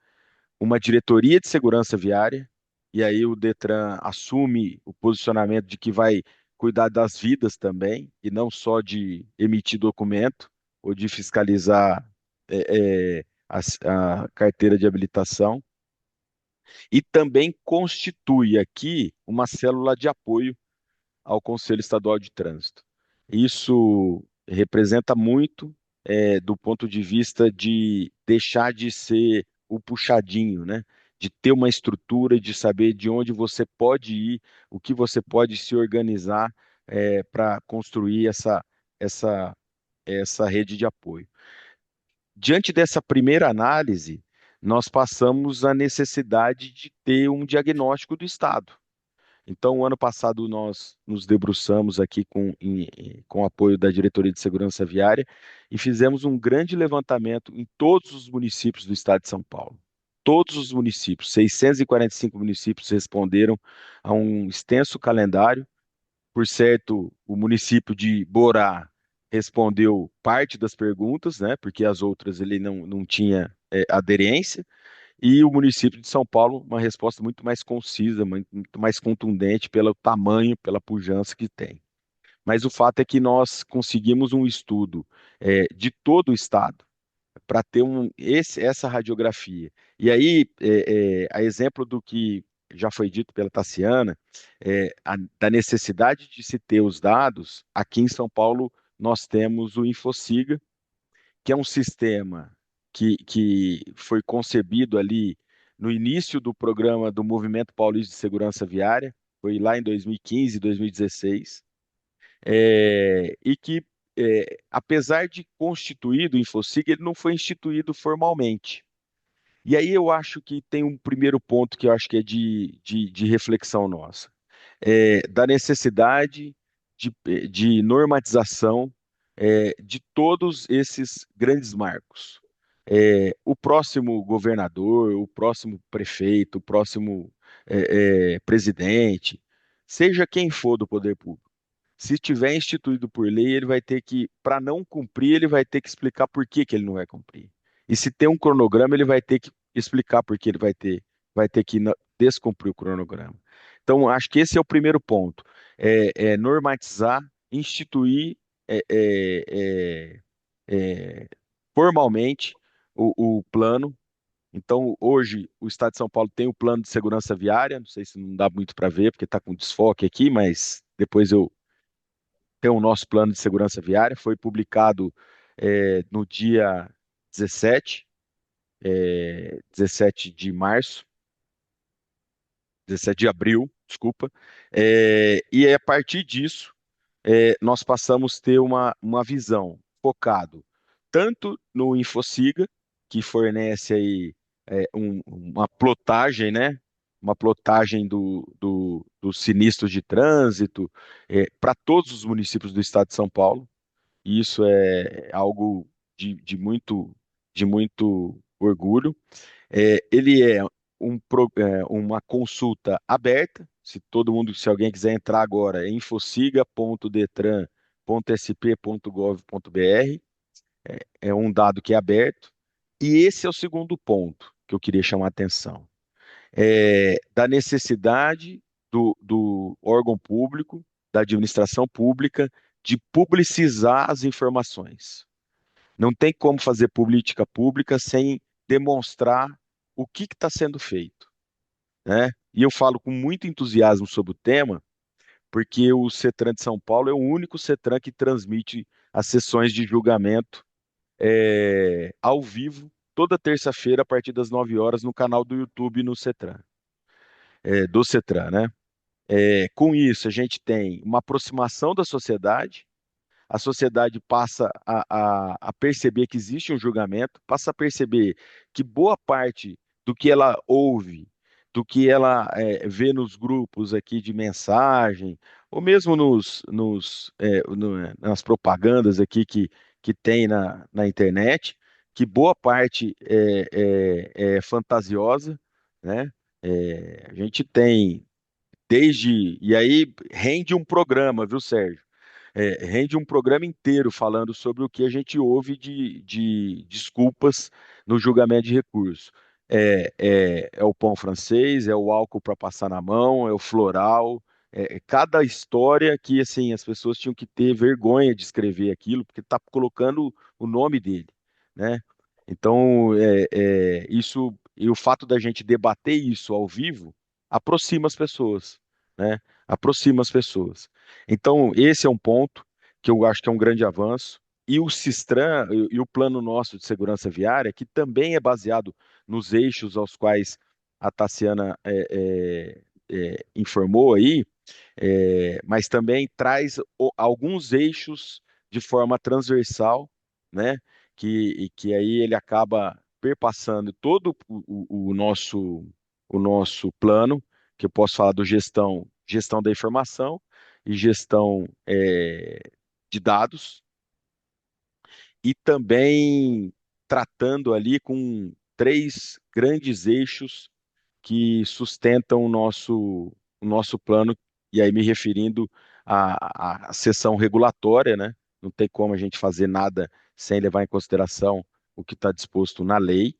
uma diretoria de segurança viária, e aí o Detran assume o posicionamento de que vai cuidar das vidas também, e não só de emitir documento ou de fiscalizar a carteira de habilitação, e também constitui aqui uma célula de apoio ao Conselho Estadual de Trânsito. Isso representa muito do ponto de vista de deixar de ser o puxadinho, né? De ter uma estrutura, de saber de onde você pode ir, o que você pode se organizar para construir essa, essa rede de apoio. Diante dessa primeira análise, nós passamos a necessidade de ter um diagnóstico do Estado. Então, o ano passado, nós nos debruçamos aqui com o apoio da Diretoria de Segurança Viária e fizemos um grande levantamento em todos os municípios do estado de São Paulo. Todos os municípios, 645 municípios responderam a um extenso calendário. Por certo, o município de Borá respondeu parte das perguntas, né, porque as outras ele não tinha aderência. E o município de São Paulo, uma resposta muito mais concisa, muito mais contundente pelo tamanho, pela pujança que tem. Mas o fato é que nós conseguimos um estudo de todo o estado para ter essa radiografia. E aí, a exemplo do que já foi dito pela Tassiana, da necessidade de se ter os dados, aqui em São Paulo nós temos o InfoSiga, que é um sistema que foi concebido ali no início do programa do Movimento Paulista de Segurança Viária, foi lá em 2015, 2016, e que, apesar de constituído o InfoSig, ele não foi instituído formalmente. E aí eu acho que tem um primeiro ponto que eu acho que é de reflexão nossa, da necessidade de normatização de todos esses grandes marcos. O próximo governador, o próximo prefeito, o próximo presidente, seja quem for do poder público, se tiver instituído por lei, ele vai ter que, para não cumprir, ele vai ter que explicar por que que ele não vai cumprir. E se tem um cronograma, ele vai ter que explicar por que ele vai ter que descumprir o cronograma. Então, acho que esse é o primeiro ponto, normatizar, instituir é, é, é, formalmente o plano. Então, hoje, o Estado de São Paulo tem o plano de segurança viária, não sei se não dá muito para ver, porque está com desfoque aqui, mas depois eu tenho o nosso plano de segurança viária, foi publicado no dia 17, 17 de março, 17 de abril, desculpa, e a partir disso, nós passamos a ter uma visão focado tanto no Infociga, que fornece aí uma plotagem, né? Uma plotagem dos sinistros de trânsito para todos os municípios do estado de São Paulo. E isso é algo de muito orgulho. Ele é uma consulta aberta. Se alguém quiser entrar agora, é infociga.detran.sp.gov.br. É um dado que é aberto. E esse é o segundo ponto que eu queria chamar a atenção. Da necessidade do órgão público, da administração pública, de publicizar as informações. Não tem como fazer política pública sem demonstrar o que está sendo feito, né? E eu falo com muito entusiasmo sobre o tema, porque o CETRAN de São Paulo é o único CETRAN que transmite as sessões de julgamento ao vivo, toda terça-feira, a partir das 9 horas, no canal do YouTube no CETRAN, do CETRAN, né? Com isso, a gente tem uma aproximação da sociedade, a sociedade passa a perceber que existe um julgamento, passa a perceber que boa parte do que ela ouve, do que ela vê nos grupos aqui de mensagem, ou mesmo nas propagandas aqui que tem na internet, que boa parte é fantasiosa, né? A gente tem e aí rende um programa, viu, Sérgio? Rende um programa inteiro falando sobre o que a gente ouve de desculpas no julgamento de recurso. É o pão francês, é o álcool para passar na mão, é o floral, cada história que assim as pessoas tinham que ter vergonha de escrever aquilo, porque está colocando o nome dele, né? Então, isso e o fato da gente debater isso ao vivo aproxima as pessoas, né? Aproxima as pessoas. Então, esse é um ponto que eu acho que é um grande avanço. E o Sistran e o plano nosso de segurança viária, que também é baseado nos eixos aos quais a Tassiana informou aí, mas também traz alguns eixos de forma transversal, né? Que aí ele acaba perpassando todo o nosso plano, que eu posso falar do gestão da informação e gestão de dados, e também tratando ali com três grandes eixos que sustentam o nosso plano, e aí me referindo à seção regulatória, né? Não tem como a gente fazer nada sem levar em consideração o que está disposto na lei.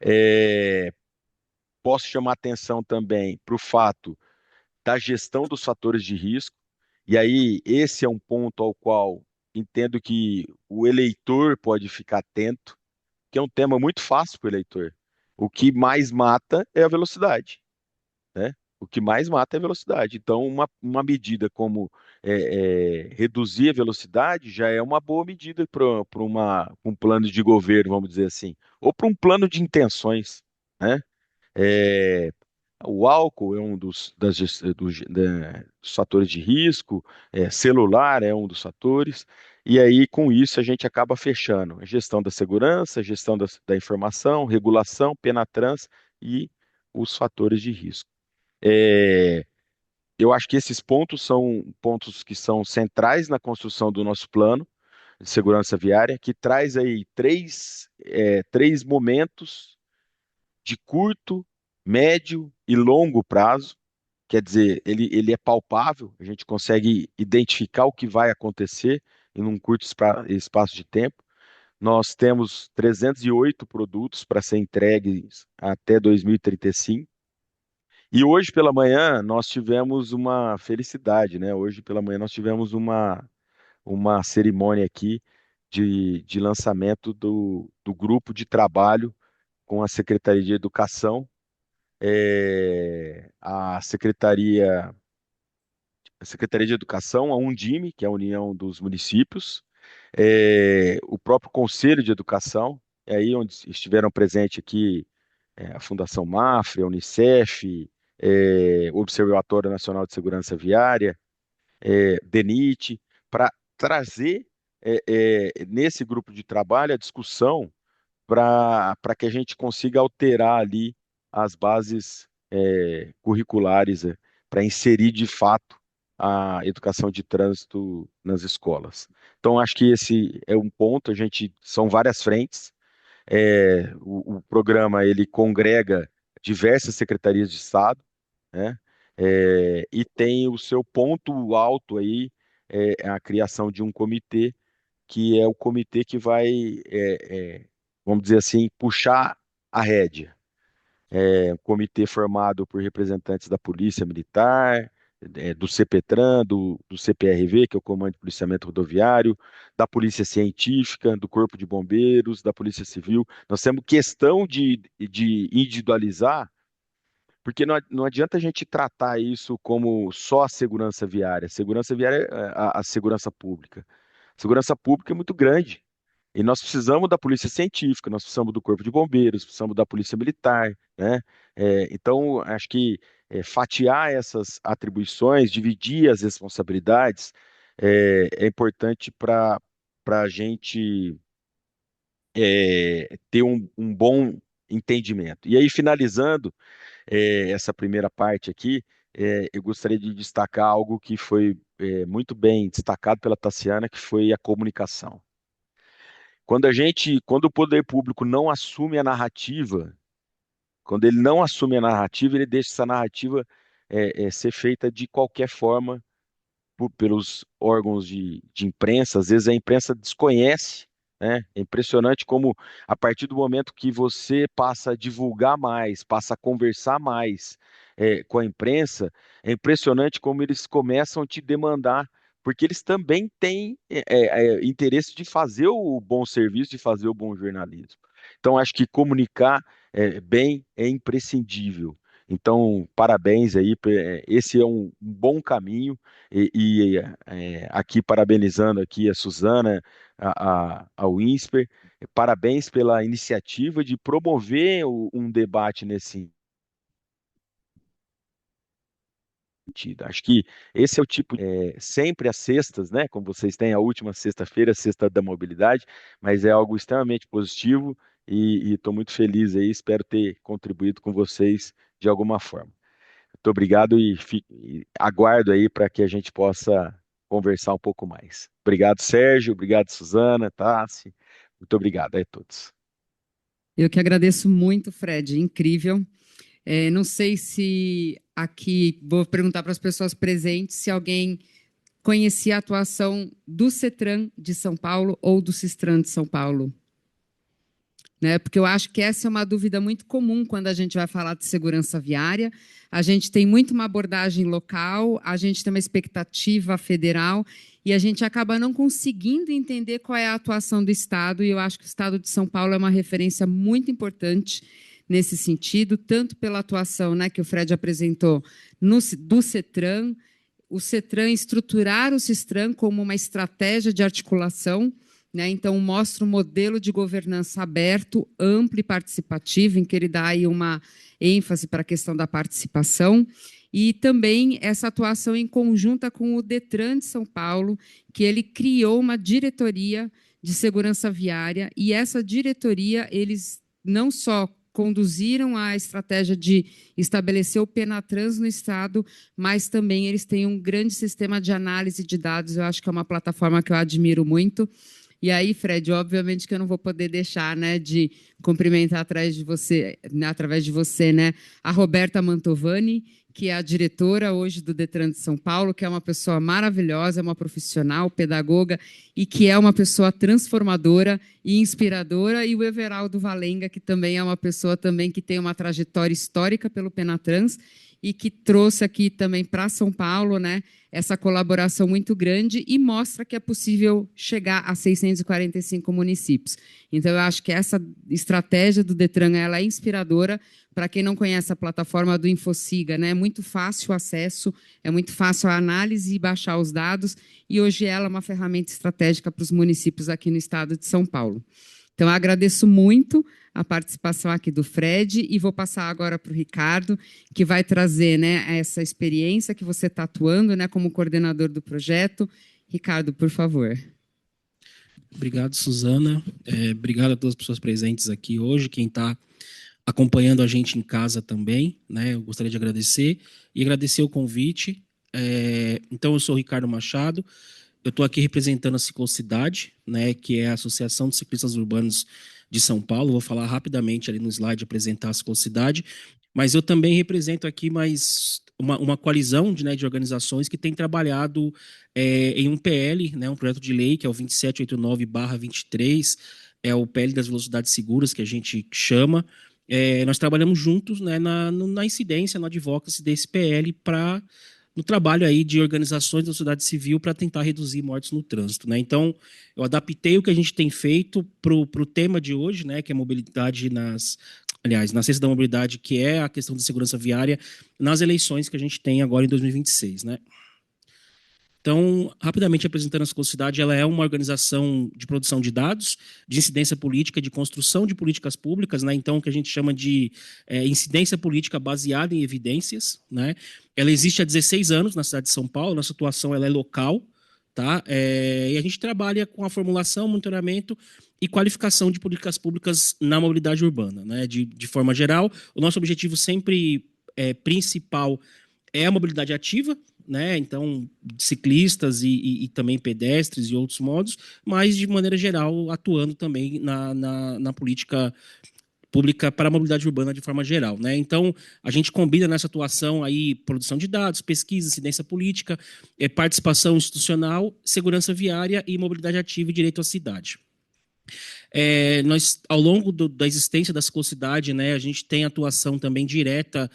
É, Posso chamar atenção também para o fato da gestão dos fatores de risco, e aí esse é um ponto ao qual entendo que o eleitor pode ficar atento, que é um tema muito fácil para o eleitor. O que mais mata é a velocidade, né? O que mais mata é a velocidade. Então, uma medida como reduzir a velocidade já é uma boa medida para um plano de governo, vamos dizer assim, ou para um plano de intenções, né? É, o álcool é um dos fatores de risco, celular é um dos fatores, e aí com isso a gente acaba fechando a gestão da segurança, a gestão da informação, regulação, penatrans e os fatores de risco. É, eu acho que esses pontos são pontos que são centrais na construção do nosso plano de segurança viária, que traz aí três momentos de curto, médio e longo prazo. Quer dizer, ele é palpável, a gente consegue identificar o que vai acontecer em um curto espaço de tempo. Nós temos 308 produtos para ser entregues até 2035. E hoje pela manhã nós tivemos uma felicidade, né? Hoje pela manhã nós tivemos uma cerimônia aqui de lançamento do grupo de trabalho com a Secretaria de Educação, a Secretaria de Educação, a Undime, que é a União dos Municípios, o próprio Conselho de Educação, é aí onde estiveram presentes aqui a Fundação Mafre, a Unicef, o Observatório Nacional de Segurança Viária, DENIT, para trazer nesse grupo de trabalho a discussão para que a gente consiga alterar ali as bases curriculares para inserir de fato a educação de trânsito nas escolas. Então, acho que esse é um ponto, são várias frentes. O programa ele congrega diversas secretarias de Estado, né? E tem o seu ponto alto aí, a criação de um comitê, que é o comitê que vai, vamos dizer assim, puxar a rédea. Um comitê formado por representantes da Polícia Militar, do CPTRAN, do CPRV, que é o Comando de Policiamento Rodoviário, da Polícia Científica, do Corpo de Bombeiros, da Polícia Civil. Nós temos questão de individualizar, porque não adianta a gente tratar isso como só a segurança viária. Segurança viária é a segurança pública. Segurança pública é muito grande. E nós precisamos da polícia científica, nós precisamos do corpo de bombeiros, precisamos da polícia militar, né? Então, acho que fatiar essas atribuições, dividir as responsabilidades, é importante para a gente ter um bom entendimento. E aí, finalizando essa primeira parte aqui, eu gostaria de destacar algo que foi muito bem destacado pela Tassiana, que foi a comunicação. Quando o poder público não assume a narrativa, quando ele não assume a narrativa, ele deixa essa narrativa ser feita de qualquer forma pelos órgãos de imprensa. Às vezes a imprensa desconhece, né? É impressionante como, a partir do momento que você passa a divulgar mais, passa a conversar mais com a imprensa, é impressionante como eles começam a te demandar, porque eles também têm interesse de fazer o bom serviço, de fazer o bom jornalismo. Então, acho que comunicar bem é imprescindível. Então, parabéns aí, esse é um bom caminho aqui parabenizando aqui a Suzana, ao INSPER, parabéns pela iniciativa de promover um debate nesse sentido. Acho que esse é o tipo, sempre às sextas, né? Como vocês têm a última sexta-feira, sexta da mobilidade, mas é algo extremamente positivo e estou muito feliz aí, espero ter contribuído com vocês de alguma forma. Muito obrigado e aguardo aí para que a gente possa conversar um pouco mais. Obrigado, Sérgio. Obrigado, Suzana, Tassi. Muito obrigado a todos. Eu que agradeço muito, Fred, incrível. Não sei se aqui, vou perguntar para as pessoas presentes se alguém conhecia a atuação do CETRAN de São Paulo ou do CISTRAN de São Paulo. Né? Porque eu acho que essa é uma dúvida muito comum quando a gente vai falar de segurança viária. A gente tem muito uma abordagem local, a gente tem uma expectativa federal e a gente acaba não conseguindo entender qual é a atuação do Estado, e eu acho que o Estado de São Paulo é uma referência muito importante nesse sentido, tanto pela atuação, né, que o Fred apresentou do CETRAN, o CETRAN estruturar o CISTRAN como uma estratégia de articulação, né? Então, mostra um modelo de governança aberto, amplo e participativo, em que ele dá aí uma ênfase para a questão da participação, e também essa atuação em conjunta com o DETRAN de São Paulo, que ele criou uma diretoria de segurança viária, e essa diretoria, eles não só conduziram a estratégia de estabelecer o Penatrans no Estado, mas também eles têm um grande sistema de análise de dados, eu acho que é uma plataforma que eu admiro muito. E aí, Fred, obviamente que eu não vou poder deixar, né, de cumprimentar através de você, né, a Roberta Mantovani, que é a diretora hoje do DETRAN de São Paulo, que é uma pessoa maravilhosa, é uma profissional, pedagoga, e que é uma pessoa transformadora e inspiradora, e o Everaldo Valenga, que também é uma pessoa também que tem uma trajetória histórica pelo Penatrans, e que trouxe aqui também para São Paulo, né, essa colaboração muito grande e mostra que é possível chegar a 645 municípios. Então, eu acho que essa estratégia do Detran ela é inspiradora. Para quem não conhece a plataforma do Infociga, né, é muito fácil o acesso, é muito fácil a análise e baixar os dados, e hoje ela é uma ferramenta estratégica para os municípios aqui no estado de São Paulo. Então, eu agradeço muito a participação aqui do Fred e vou passar agora para o Ricardo, que vai trazer, né, essa experiência que você está atuando, né, como coordenador do projeto. Ricardo, por favor. Obrigado, Suzana. Obrigado a todas as pessoas presentes aqui hoje, quem está acompanhando a gente em casa também, né? Eu gostaria de agradecer e agradecer o convite. Então, eu sou o Ricardo Machado, eu estou aqui representando a Ciclocidade, né, que é a Associação de Ciclistas Urbanos de São Paulo. Vou falar rapidamente ali no slide, apresentar a Ciclocidade, mas eu também represento aqui mais uma coalizão de organizações que tem trabalhado em um PL, né, um projeto de lei, que é o 2789/23, é o PL das velocidades seguras, que a gente chama. Nós trabalhamos juntos, né, na incidência, na advocacy desse PL no trabalho aí de organizações da sociedade civil para tentar reduzir mortes no trânsito, né? Então, eu adaptei o que a gente tem feito para o tema de hoje, né, que é mobilidade na ciência da mobilidade, que é a questão da segurança viária nas eleições que a gente tem agora em 2026, né? Então, rapidamente apresentando a Ciclocidade, ela é uma organização de produção de dados, de incidência política, de construção de políticas públicas, né? Então, o que a gente chama de incidência política baseada em evidências, né? Ela existe há 16 anos na cidade de São Paulo, nossa atuação ela é local, tá? E a gente trabalha com a formulação, monitoramento e qualificação de políticas públicas na mobilidade urbana, né? De forma geral, o nosso objetivo sempre principal é a mobilidade ativa, né? Então, ciclistas e também pedestres e outros modos, mas de maneira geral atuando também na política pública para a mobilidade urbana de forma geral, né? Então, a gente combina nessa atuação aí produção de dados, pesquisa, incidência política, participação institucional, segurança viária e mobilidade ativa e direito à cidade. Nós, ao longo da existência da Ciclocidade, né, a gente tem atuação também direta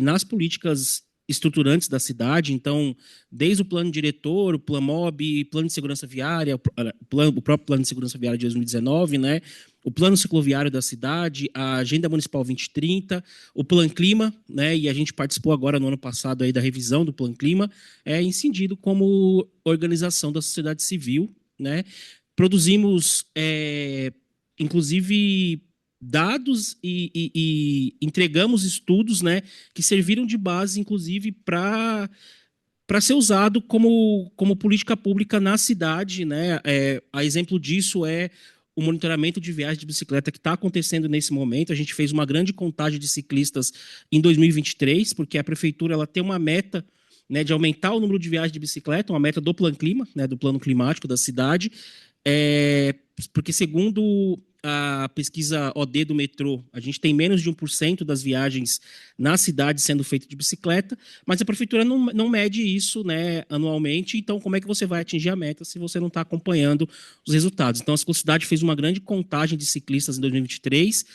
nas políticas estruturantes da cidade, então, desde o plano diretor, o Planmob, plano de segurança viária, o próprio plano de segurança viária de 2019, né, o plano cicloviário da cidade, a Agenda Municipal 2030, o Plan Clima, né, e a gente participou agora no ano passado aí da revisão do Plan Clima, incidido como organização da sociedade civil, né. Produzimos, inclusive, dados e entregamos estudos, né, que serviram de base, inclusive, para ser usado como política pública na cidade, né? A exemplo disso é o monitoramento de viagens de bicicleta que está acontecendo nesse momento. A gente fez uma grande contagem de ciclistas em 2023, porque a prefeitura ela tem uma meta, né, de aumentar o número de viagens de bicicleta, uma meta do Plan Clima, né, do plano climático da cidade, porque segundo a pesquisa OD do metrô, a gente tem menos de 1% das viagens na cidade sendo feito de bicicleta, mas a prefeitura não mede isso, né, anualmente, então como é que você vai atingir a meta se você não está acompanhando os resultados? Então a Ciclocidade fez uma grande contagem de ciclistas em 2023,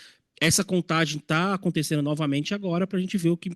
essa contagem está acontecendo novamente agora para a gente ver o que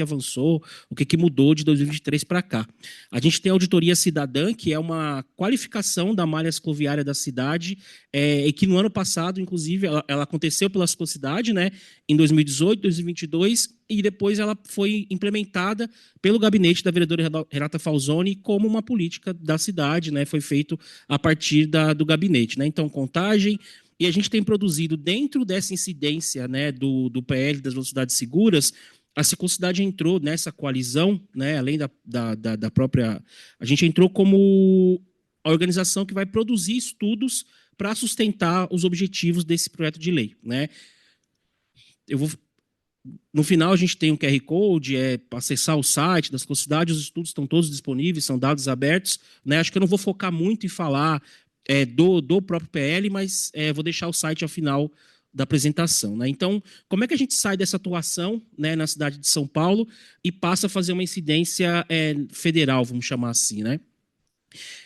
avançou, o que mudou de 2023 para cá. A gente tem a auditoria cidadã, que é uma qualificação da malha cicloviária da cidade, e que no ano passado, inclusive, ela aconteceu pela Ciclocidade, né, em 2018, 2022, e depois ela foi implementada pelo gabinete da vereadora Renata Falzoni como uma política da cidade, né, foi feito a partir do gabinete, né, então contagem. E a gente tem produzido, dentro dessa incidência, né, do PL das velocidades seguras, a Ciclocidade entrou nessa coalizão, né, além da própria... A gente entrou como a organização que vai produzir estudos para sustentar os objetivos desse projeto de lei, né? No final, a gente tem um QR Code, acessar o site da Ciclocidade, os estudos estão todos disponíveis, são dados abertos, né? Acho que eu não vou focar muito em falar do próprio PL, mas vou deixar o site ao final da apresentação, né? Então, como é que a gente sai dessa atuação, né, na cidade de São Paulo e passa a fazer uma incidência federal, vamos chamar assim, né?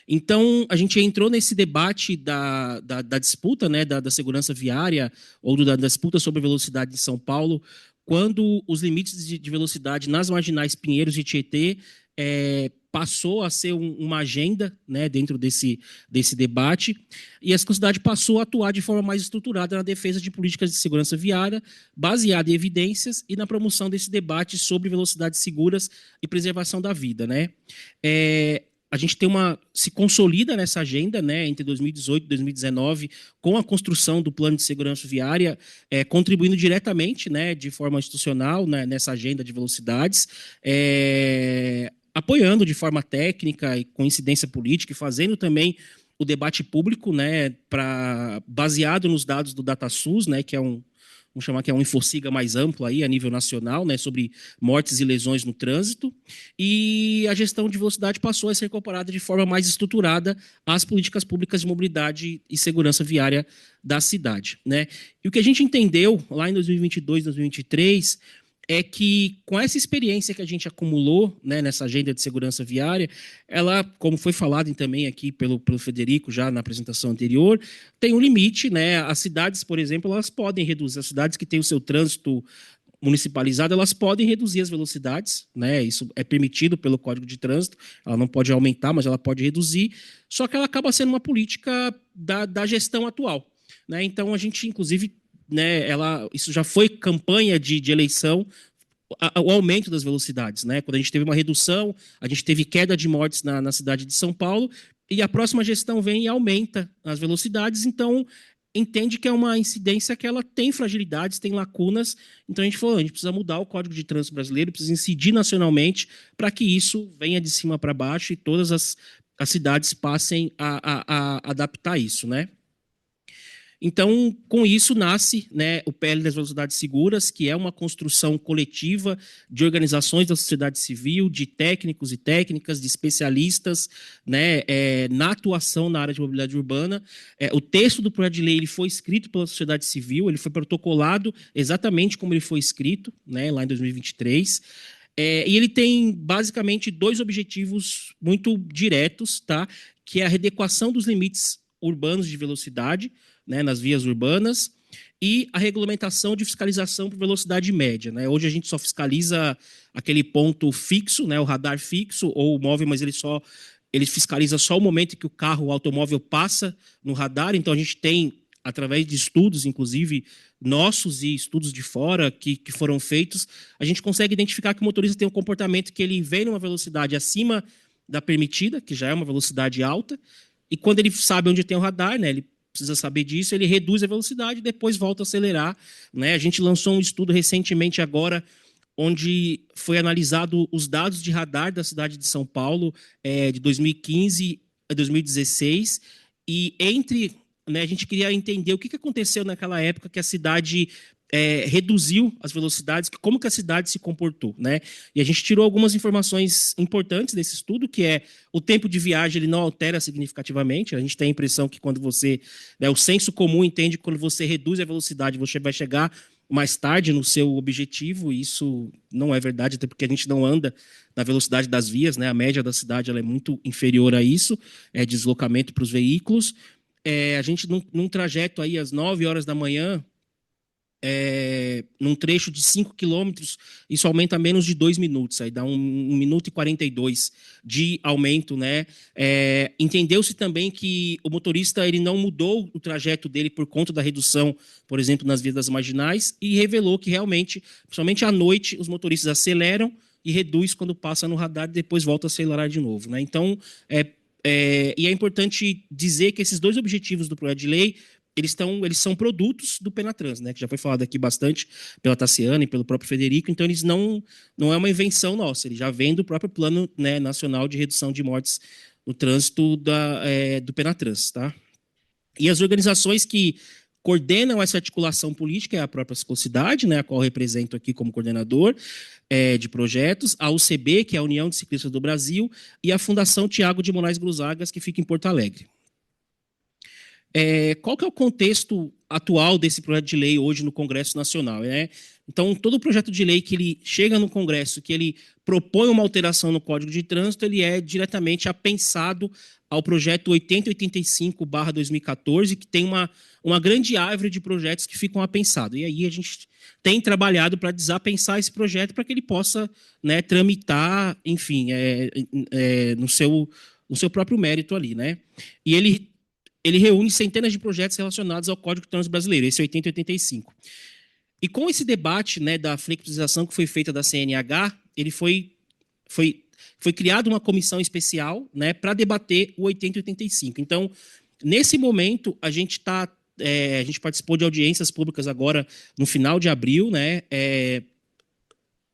Então, a gente entrou nesse debate da disputa, né, da segurança viária ou da disputa sobre a velocidade em São Paulo quando os limites de velocidade nas marginais Pinheiros e Tietê passou a ser uma agenda, né, dentro desse debate, e a cidade passou a atuar de forma mais estruturada na defesa de políticas de segurança viária, baseada em evidências e na promoção desse debate sobre velocidades seguras e preservação da vida, né? A gente se consolida nessa agenda, né, entre 2018 e 2019, com a construção do Plano de Segurança Viária, contribuindo diretamente, né, de forma institucional, né, nessa agenda de velocidades, apoiando de forma técnica e com incidência política, e fazendo também o debate público, né, baseado nos dados do DataSUS, né, que é vamos chamar que é um InfoSiga mais amplo aí, a nível nacional, né, sobre mortes e lesões no trânsito, e a gestão de velocidade passou a ser incorporada de forma mais estruturada às políticas públicas de mobilidade e segurança viária da cidade, né? E o que a gente entendeu lá em 2022, 2023, é que com essa experiência que a gente acumulou, né, nessa agenda de segurança viária, ela, como foi falado também aqui pelo Frederico já na apresentação anterior, tem um limite, né? As cidades, por exemplo, elas podem reduzir, as cidades que têm o seu trânsito municipalizado, elas podem reduzir as velocidades, né? Isso é permitido pelo Código de Trânsito, ela não pode aumentar, mas ela pode reduzir, só que ela acaba sendo uma política da gestão atual, né? Então, a gente, inclusive, né, isso já foi campanha de eleição, o aumento das velocidades, né? Quando a gente teve uma redução, a gente teve queda de mortes na cidade de São Paulo, e a próxima gestão vem e aumenta as velocidades, então entende que é uma incidência que ela tem fragilidades, tem lacunas, então a gente falou, a gente precisa mudar o Código de Trânsito brasileiro, precisa incidir nacionalmente para que isso venha de cima para baixo e todas as cidades passem a adaptar isso, né? Então, com isso nasce, né, o PL das Velocidades Seguras, que é uma construção coletiva de organizações da sociedade civil, de técnicos e técnicas, de especialistas, né, na atuação na área de mobilidade urbana. O texto do projeto de lei ele foi escrito pela sociedade civil, ele foi protocolado exatamente como ele foi escrito, né, lá em 2023. E ele tem basicamente dois objetivos muito diretos, tá? Que é a readequação dos limites urbanos de velocidade, né, nas vias urbanas, e a regulamentação de fiscalização por velocidade média, né? Hoje a gente só fiscaliza aquele ponto fixo, né, o radar fixo ou o móvel, mas ele fiscaliza só o momento que o carro, o automóvel passa no radar. Então a gente tem, através de estudos, inclusive nossos e estudos de fora que foram feitos, a gente consegue identificar que o motorista tem um comportamento que ele vem numa velocidade acima da permitida, que já é uma velocidade alta, e quando ele sabe onde tem o radar, né, ele precisa saber disso, ele reduz a velocidade e depois volta a acelerar, né? A gente lançou um estudo recentemente agora, onde foi analisado os dados de radar da cidade de São Paulo de 2015 a 2016, e né, a gente queria entender o que aconteceu naquela época que a cidade reduziu as velocidades, como que a cidade se comportou, né? E a gente tirou algumas informações importantes desse estudo, que é o tempo de viagem ele não altera significativamente. A gente tem a impressão que quando você, né, o senso comum entende que quando você reduz a velocidade, você vai chegar mais tarde no seu objetivo, e isso não é verdade, até porque a gente não anda na velocidade das vias, né? A média da cidade ela é muito inferior a isso, deslocamento para os veículos. A gente, num trajeto aí às 9 horas da manhã, num trecho de 5 quilômetros, isso aumenta a menos de 2 minutos, aí dá 1 minuto e 42 de aumento, né? Entendeu-se também que o motorista ele não mudou o trajeto dele por conta da redução, por exemplo, nas vias das marginais, e revelou que realmente, principalmente à noite, os motoristas aceleram e reduz quando passa no radar e depois volta a acelerar de novo, né? Então, e é importante dizer que esses dois objetivos do projeto de lei eles são produtos do Penatrans, né, que já foi falado aqui bastante pela Tassiana e pelo próprio Frederico, então eles não é uma invenção nossa, ele já vem do próprio Plano, né, Nacional de Redução de Mortes no Trânsito do Penatrans, tá? E as organizações que coordenam essa articulação política é a própria Ciclocidade, né, a qual eu represento aqui como coordenador de projetos, a UCB, que é a União de Ciclistas do Brasil, e a Fundação Tiago de Moraes Gruzagas, que fica em Porto Alegre. Qual que é o contexto atual desse projeto de lei hoje no Congresso Nacional? Então, todo projeto de lei que ele chega no Congresso, que ele propõe uma alteração no Código de Trânsito, ele é diretamente apensado ao projeto 8085/2014, que tem uma grande árvore de projetos que ficam apensados. E aí a gente tem trabalhado para desapensar esse projeto para que ele possa, né, tramitar, enfim, no seu próprio mérito ali, né? E ele reúne centenas de projetos relacionados ao Código de Trânsito Brasileiro, esse 80 e 85. E com esse debate, né, da flexibilização que foi feita da CNH, ele foi criada uma comissão especial, né, para debater o 80 e 85. Então, nesse momento, a gente participou de audiências públicas agora no final de abril, né,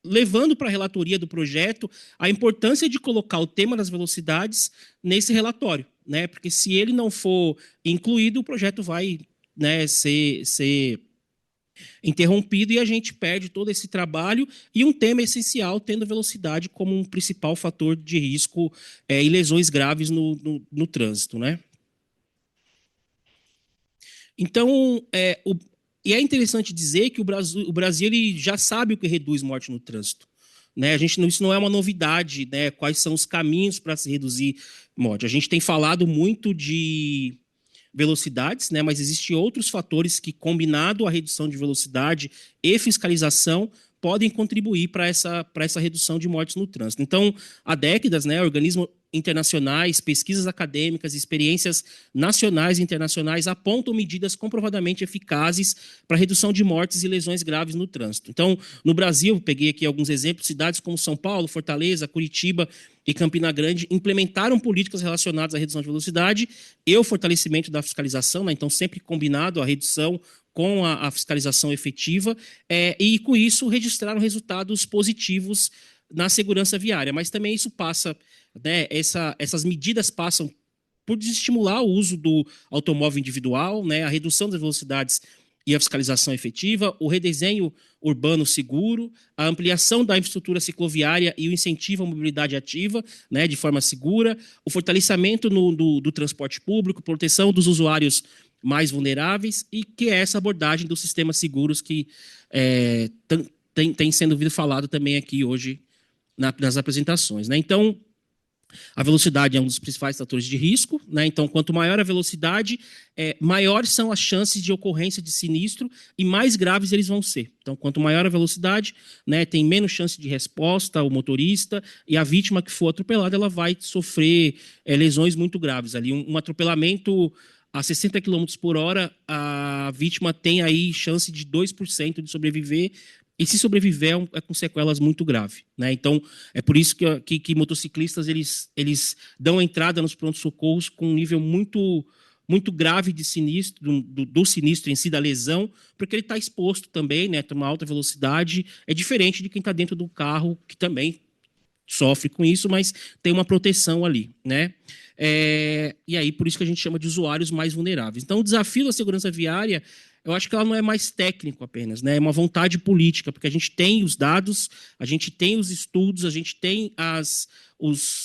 levando para a relatoria do projeto a importância de colocar o tema das velocidades nesse relatório, né, porque se ele não for incluído, o projeto vai, né, ser interrompido e a gente perde todo esse trabalho e um tema essencial, tendo velocidade como um principal fator de risco e lesões graves no trânsito, né? Então, e é interessante dizer que o Brasil ele já sabe o que reduz morte no trânsito, né? Isso não é uma novidade, né? Quais são os caminhos para se reduzir morte? A gente tem falado muito de velocidades, né? Mas existem outros fatores que, combinado à redução de velocidade e fiscalização, podem contribuir para essa redução de mortes no trânsito. Então, há décadas, né, organismos internacionais, pesquisas acadêmicas, experiências nacionais e internacionais apontam medidas comprovadamente eficazes para a redução de mortes e lesões graves no trânsito. Então, no Brasil, peguei aqui alguns exemplos, cidades como São Paulo, Fortaleza, Curitiba e Campina Grande implementaram políticas relacionadas à redução de velocidade e o fortalecimento da fiscalização, né? Então, sempre combinado a redução com a fiscalização efetiva, e com isso registraram resultados positivos na segurança viária. Mas também isso passa, né, essas medidas passam por desestimular o uso do automóvel individual, né, a redução das velocidades e a fiscalização efetiva, o redesenho urbano seguro, a ampliação da infraestrutura cicloviária e o incentivo à mobilidade ativa, né, de forma segura, o fortalecimento do transporte público, proteção dos usuários mais vulneráveis, e que é essa abordagem dos sistemas seguros que tem sendo ouvido falado também aqui hoje nas apresentações, né? Então, a velocidade é um dos principais fatores de risco, né? Então, quanto maior a velocidade, maiores são as chances de ocorrência de sinistro e mais graves eles vão ser. Então, quanto maior a velocidade, né, tem menos chance de resposta o motorista, e a vítima que for atropelada ela vai sofrer lesões muito graves. Ali, um atropelamento a 60 km por hora, a vítima tem aí chance de 2% de sobreviver, e se sobreviver é com sequelas muito graves, né? Então, é por isso que motociclistas eles dão entrada nos prontos-socorros com um nível muito, muito grave de sinistro, do sinistro em si, da lesão, porque ele está exposto também, né, a uma alta velocidade. É diferente de quem está dentro do carro, que também sofre com isso, mas tem uma proteção ali, né? E aí, por isso que a gente chama de usuários mais vulneráveis. Então, o desafio da segurança viária, eu acho que ela não é mais técnico apenas, né? É uma vontade política, porque a gente tem os dados, a gente tem os estudos, a gente tem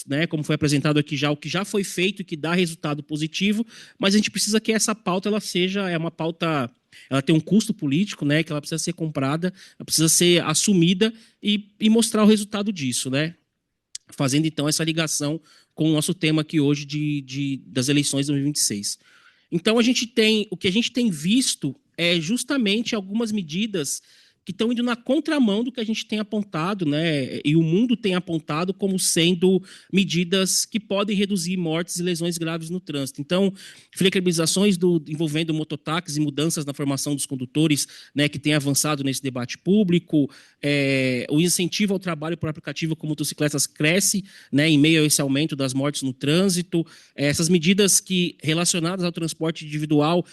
né, como foi apresentado aqui já, o que já foi feito e que dá resultado positivo, mas a gente precisa que essa pauta ela seja uma pauta, ela tem um custo político, né? Que ela precisa ser comprada, ela precisa ser assumida e mostrar o resultado disso, né? Fazendo então essa ligação com o nosso tema aqui hoje das eleições de 2026. Então, o que a gente tem visto é justamente algumas medidas que estão indo na contramão do que a gente tem apontado, né? E o mundo tem apontado como sendo medidas que podem reduzir mortes e lesões graves no trânsito. Então, flexibilizações envolvendo mototáxis e mudanças na formação dos condutores, né, que tem avançado nesse debate público, o incentivo ao trabalho por aplicativo com motocicletas cresce, né, em meio a esse aumento das mortes no trânsito. Essas medidas relacionadas ao transporte individual,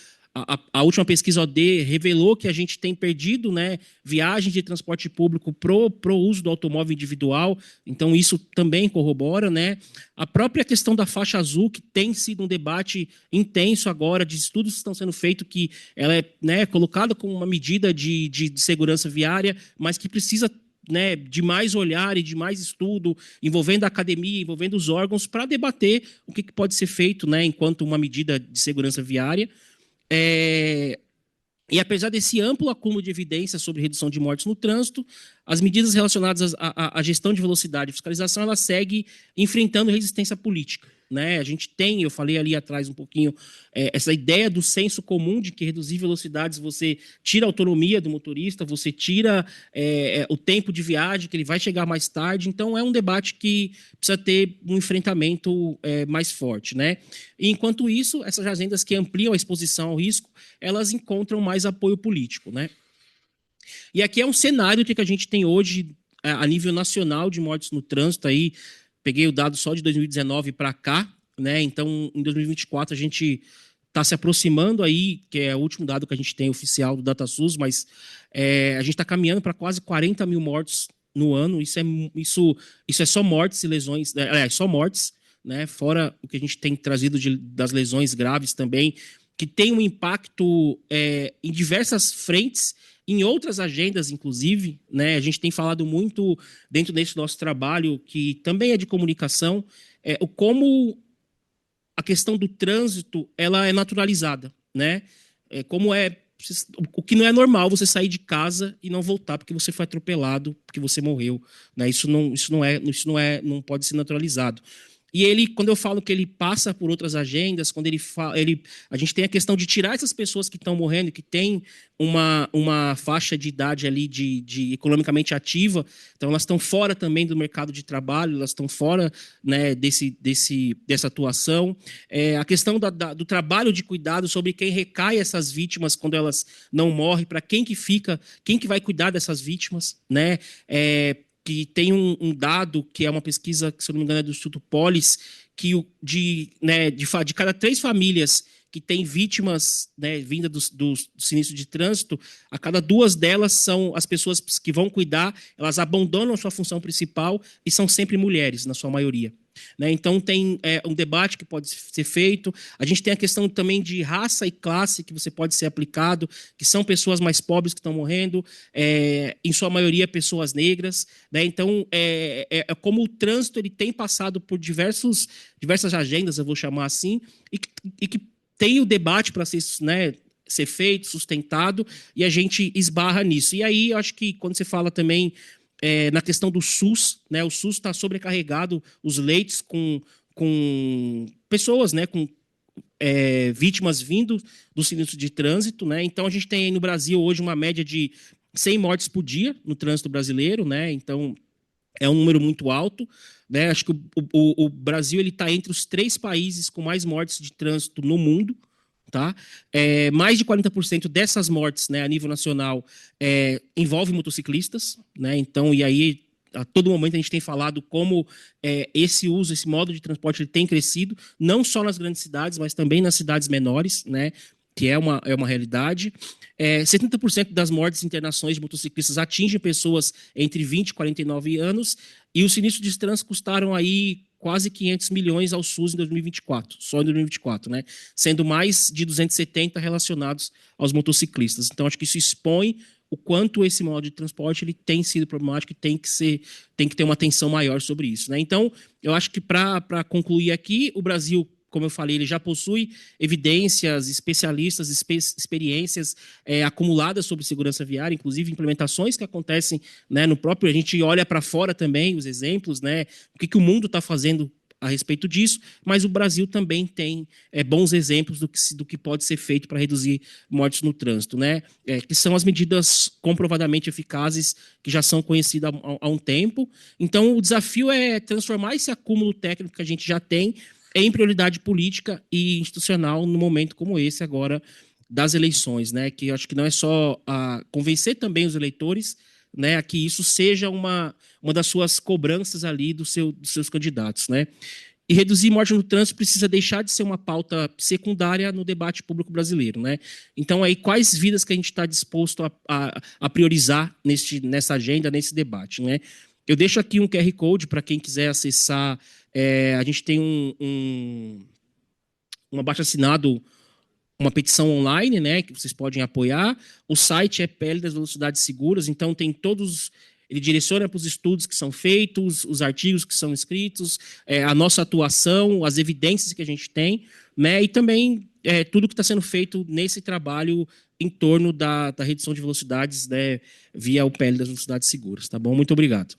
a última pesquisa OD revelou que a gente tem perdido, né, viagens de transporte público pro uso do automóvel individual, então isso também corrobora, né? A própria questão da faixa azul, que tem sido um debate intenso agora, de estudos que estão sendo feitos, que ela é, né, colocada como uma medida de segurança viária, mas que precisa, né, de mais olhar e de mais estudo, envolvendo a academia, envolvendo os órgãos, para debater o que pode ser feito, né, enquanto uma medida de segurança viária. E apesar desse amplo acúmulo de evidências sobre redução de mortes no trânsito, as medidas relacionadas à gestão de velocidade e fiscalização, ela segue enfrentando resistência política, né? A gente tem, eu falei ali atrás um pouquinho, essa ideia do senso comum de que reduzir velocidades você tira a autonomia do motorista, você tira o tempo de viagem, que ele vai chegar mais tarde. Então, é um debate que precisa ter um enfrentamento mais forte, né? E, enquanto isso, essas agendas que ampliam a exposição ao risco, elas encontram mais apoio político, né? E aqui é um cenário que a gente tem hoje a nível nacional de mortes no trânsito aí. Peguei o dado só de 2019 para cá, né? Então, em 2024, a gente está se aproximando aí, que é o último dado que a gente tem oficial do DataSUS, mas a gente está caminhando para quase 40 mil mortes no ano. Isso é só mortes e lesões, só mortes, né? Fora o que a gente tem trazido das lesões graves também, que tem um impacto em diversas frentes, em outras agendas, inclusive, né? A gente tem falado muito dentro desse nosso trabalho, que também é de comunicação, como a questão do trânsito ela é naturalizada, né? O que não é normal você sair de casa e não voltar porque você foi atropelado, porque você morreu, né? Isso não pode ser naturalizado. E ele, quando eu falo que ele passa por outras agendas, quando a gente tem a questão de tirar essas pessoas que estão morrendo, que tem uma faixa de idade ali de economicamente ativa, então elas estão fora também do mercado de trabalho, elas estão fora, né, dessa atuação. A questão do trabalho de cuidado sobre quem recai essas vítimas quando elas não morrem, para quem que vai cuidar dessas vítimas, né? Que tem um dado, que é uma pesquisa, que, se eu não me engano, é do Instituto Polis, que de cada 3 famílias que têm vítimas, né, vinda do sinistro de trânsito, a cada 2 delas são as pessoas que vão cuidar, elas abandonam a sua função principal e são sempre mulheres, na sua maioria. Né? Então, tem um debate que pode ser feito. A gente tem a questão também de raça e classe que você pode ser aplicado, que são pessoas mais pobres que estão morrendo, em sua maioria pessoas negras. Né? Então, como o trânsito ele tem passado por diversas agendas, eu vou chamar assim, e que tem o debate para ser, né, ser feito, sustentado, e a gente esbarra nisso. E aí, eu acho que quando você fala também na questão do SUS, né? O SUS está sobrecarregado, os leitos com pessoas, né? Com vítimas vindo do sinistro de trânsito, né? Então a gente tem aí no Brasil hoje uma média de 100 mortes por dia no trânsito brasileiro, né? Então é um número muito alto, né? Acho que o Brasil ele está entre os 3 países com mais mortes de trânsito no mundo. Tá? Mais de 40% dessas mortes, né, a nível nacional envolve motociclistas, né? Então, e aí a todo momento a gente tem falado como esse modo de transporte ele tem crescido, não só nas grandes cidades, mas também nas cidades menores, né? Que é uma realidade. 70% das mortes e internações de motociclistas atingem pessoas entre 20 e 49 anos, e os sinistros de trânsito custaram aí quase 500 milhões ao SUS em 2024, só em 2024, né? Sendo mais de 270 relacionados aos motociclistas. Então, acho que isso expõe o quanto esse modo de transporte ele tem sido problemático e tem que ter uma atenção maior sobre isso, né? Então, eu acho que para concluir aqui, o Brasil, como eu falei, ele já possui evidências, especialistas, experiências acumuladas sobre segurança viária, inclusive implementações que acontecem, né, no próprio. A gente olha para fora também os exemplos, né, o que o mundo está fazendo a respeito disso, mas o Brasil também tem bons exemplos do que pode ser feito para reduzir mortes no trânsito, né? Que são as medidas comprovadamente eficazes que já são conhecidas há um tempo. Então, o desafio é transformar esse acúmulo técnico que a gente já tem em prioridade política e institucional no momento como esse agora das eleições, né? Que eu acho que não é só convencer também os eleitores, né, a que isso seja uma das suas cobranças ali dos seus candidatos, né? E reduzir morte no trânsito precisa deixar de ser uma pauta secundária no debate público brasileiro, né? Então, aí, quais vidas que a gente está disposto a priorizar nessa agenda, nesse debate, né? Eu deixo aqui um QR Code para quem quiser acessar. A gente tem um abaixo-assinado, uma petição online, né, que vocês podem apoiar. O site é PL das Velocidades Seguras, então tem todos. Ele direciona para os estudos que são feitos, os artigos que são escritos, a nossa atuação, as evidências que a gente tem, né, e também tudo que está sendo feito nesse trabalho em torno da redução de velocidades, né, via o PL das Velocidades Seguras. Tá bom? Muito obrigado.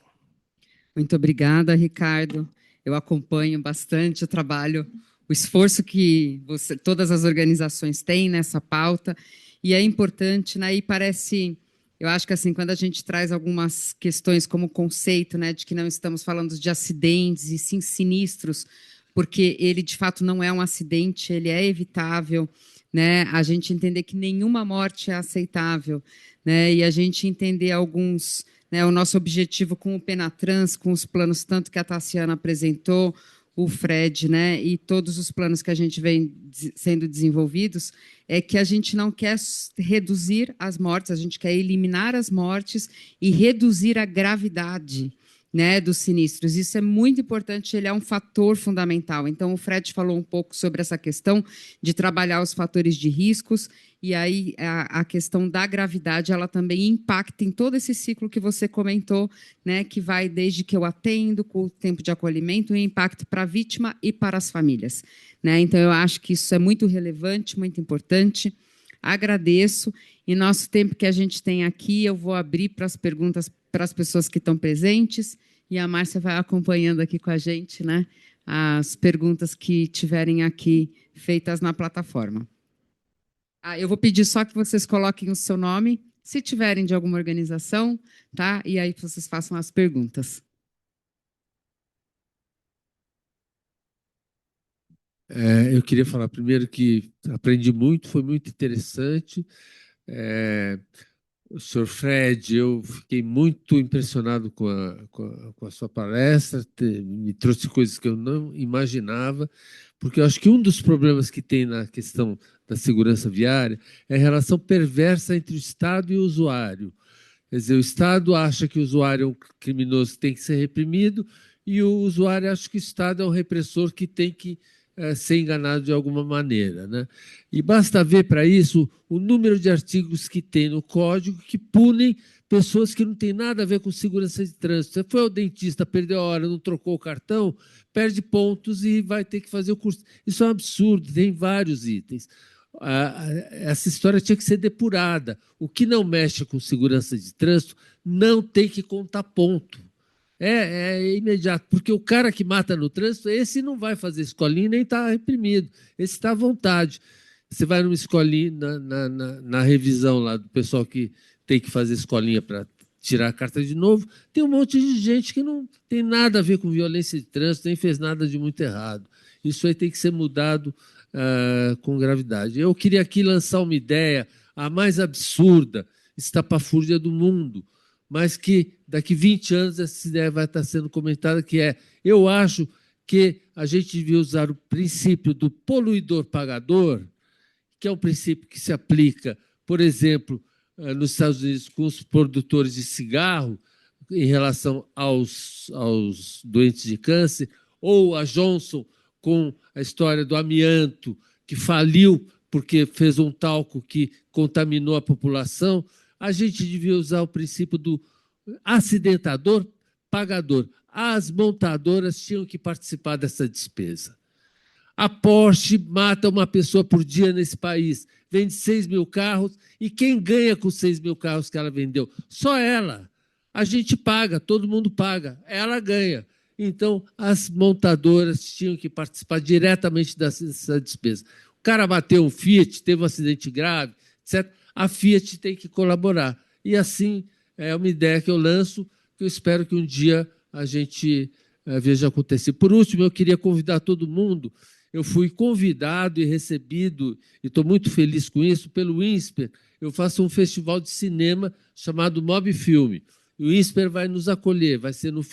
Muito obrigada, Ricardo. eu acompanho bastante o trabalho, o esforço que todas as organizações têm nessa pauta, e é importante, né, e parece, eu acho que assim, quando a gente traz algumas questões como conceito, né, de que não estamos falando de acidentes e sim sinistros, porque ele de fato não é um acidente, ele é evitável, né, a gente entender que nenhuma morte é aceitável, né, e a gente entender alguns, né, o nosso objetivo com o Penatrans, com os planos tanto que a Tassiana apresentou, o Fred, né, e todos os planos que a gente vem sendo desenvolvidos, é que a gente não quer reduzir as mortes, a gente quer eliminar as mortes e reduzir a gravidade, né, dos sinistros. Isso é muito importante, ele é um fator fundamental. Então, o Fred falou um pouco sobre essa questão de trabalhar os fatores de riscos, e aí a questão da gravidade, ela também impacta em todo esse ciclo que você comentou, né, que vai desde que eu atendo, com o tempo de acolhimento, e impacto para a vítima e para as famílias, né? Então, eu acho que isso é muito relevante, muito importante. Agradeço. E nosso tempo que a gente tem aqui, eu vou abrir para as perguntas para as pessoas que estão presentes, e a Márcia vai acompanhando aqui com a gente, né, as perguntas que tiverem aqui feitas na plataforma. Eu vou pedir só que vocês coloquem o seu nome, se tiverem de alguma organização, tá? E aí vocês façam as perguntas. Eu queria falar primeiro que aprendi muito, foi muito interessante. O senhor Fred, eu fiquei muito impressionado com a sua palestra, me trouxe coisas que eu não imaginava, porque eu acho que um dos problemas que tem na questão da segurança viária é a relação perversa entre o Estado e o usuário. Quer dizer, o Estado acha que o usuário é um criminoso que tem que ser reprimido e o usuário acha que o Estado é um repressor que tem que ser enganado de alguma maneira, né? E basta ver para isso o número de artigos que tem no Código que punem pessoas que não têm nada a ver com segurança de trânsito. Você foi ao dentista, perdeu a hora, não trocou o cartão, perde pontos e vai ter que fazer o curso. Isso é um absurdo, tem vários itens. Essa história tinha que ser depurada. O que não mexe com segurança de trânsito não tem que contar ponto. É imediato, porque o cara que mata no trânsito, esse não vai fazer escolinha nem está reprimido, esse está à vontade. Você vai numa escolinha, na revisão lá do pessoal que tem que fazer escolinha para tirar a carta de novo, tem um monte de gente que não tem nada a ver com violência de trânsito, nem fez nada de muito errado. Isso aí tem que ser mudado com gravidade. Eu queria aqui lançar uma ideia, a mais absurda, estapafúrdia do mundo, mas que daqui 20 anos essa ideia vai estar sendo comentada, que eu acho que a gente devia usar o princípio do poluidor-pagador, que é um princípio que se aplica, por exemplo, nos Estados Unidos com os produtores de cigarro em relação aos doentes de câncer, ou a Johnson com a história do amianto, que faliu porque fez um talco que contaminou a população. A gente devia usar o princípio do acidentador-pagador. As montadoras tinham que participar dessa despesa. A Porsche mata uma pessoa por dia nesse país, vende 6 mil carros, e quem ganha com 6 mil carros que ela vendeu? Só ela. A gente paga, todo mundo paga, ela ganha. Então, as montadoras tinham que participar diretamente dessa despesa. O cara bateu um Fiat, teve um acidente grave, etc. A Fiat tem que colaborar. E assim, é uma ideia que eu lanço, que eu espero que um dia a gente veja acontecer. Por último, eu queria convidar todo mundo. Eu fui convidado e recebido, e estou muito feliz com isso, pelo INSPER. Eu faço um festival de cinema chamado Mob Filme. O INSPER vai nos acolher, vai ser no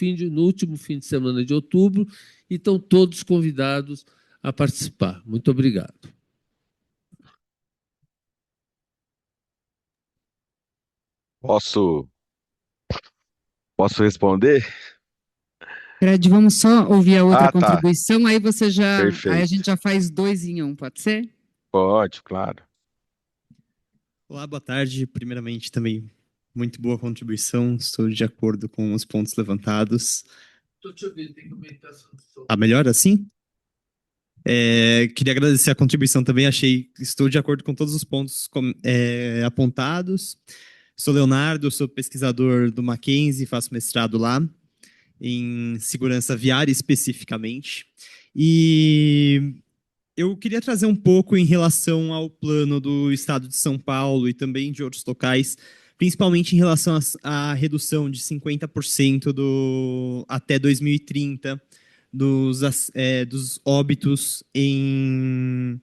último fim de semana de outubro, e estão todos convidados a participar. Muito obrigado. Posso responder? Fred, vamos só ouvir a outra Tá. contribuição, aí aí a gente Perfeito. já faz 2 em 1, pode ser? Pode, claro. Olá, boa tarde. Primeiramente, também muito boa contribuição. Estou de acordo com os pontos levantados. Estou te ouvindo, tem que comentar sobre isso. Melhor assim? Queria agradecer a contribuição também. Estou de acordo com todos os pontos apontados. Sou Leonardo, sou pesquisador do Mackenzie, faço mestrado lá. em segurança viária especificamente. E eu queria trazer um pouco em relação ao plano do Estado de São Paulo e também de outros locais, principalmente em relação à redução de 50% até 2030 dos óbitos em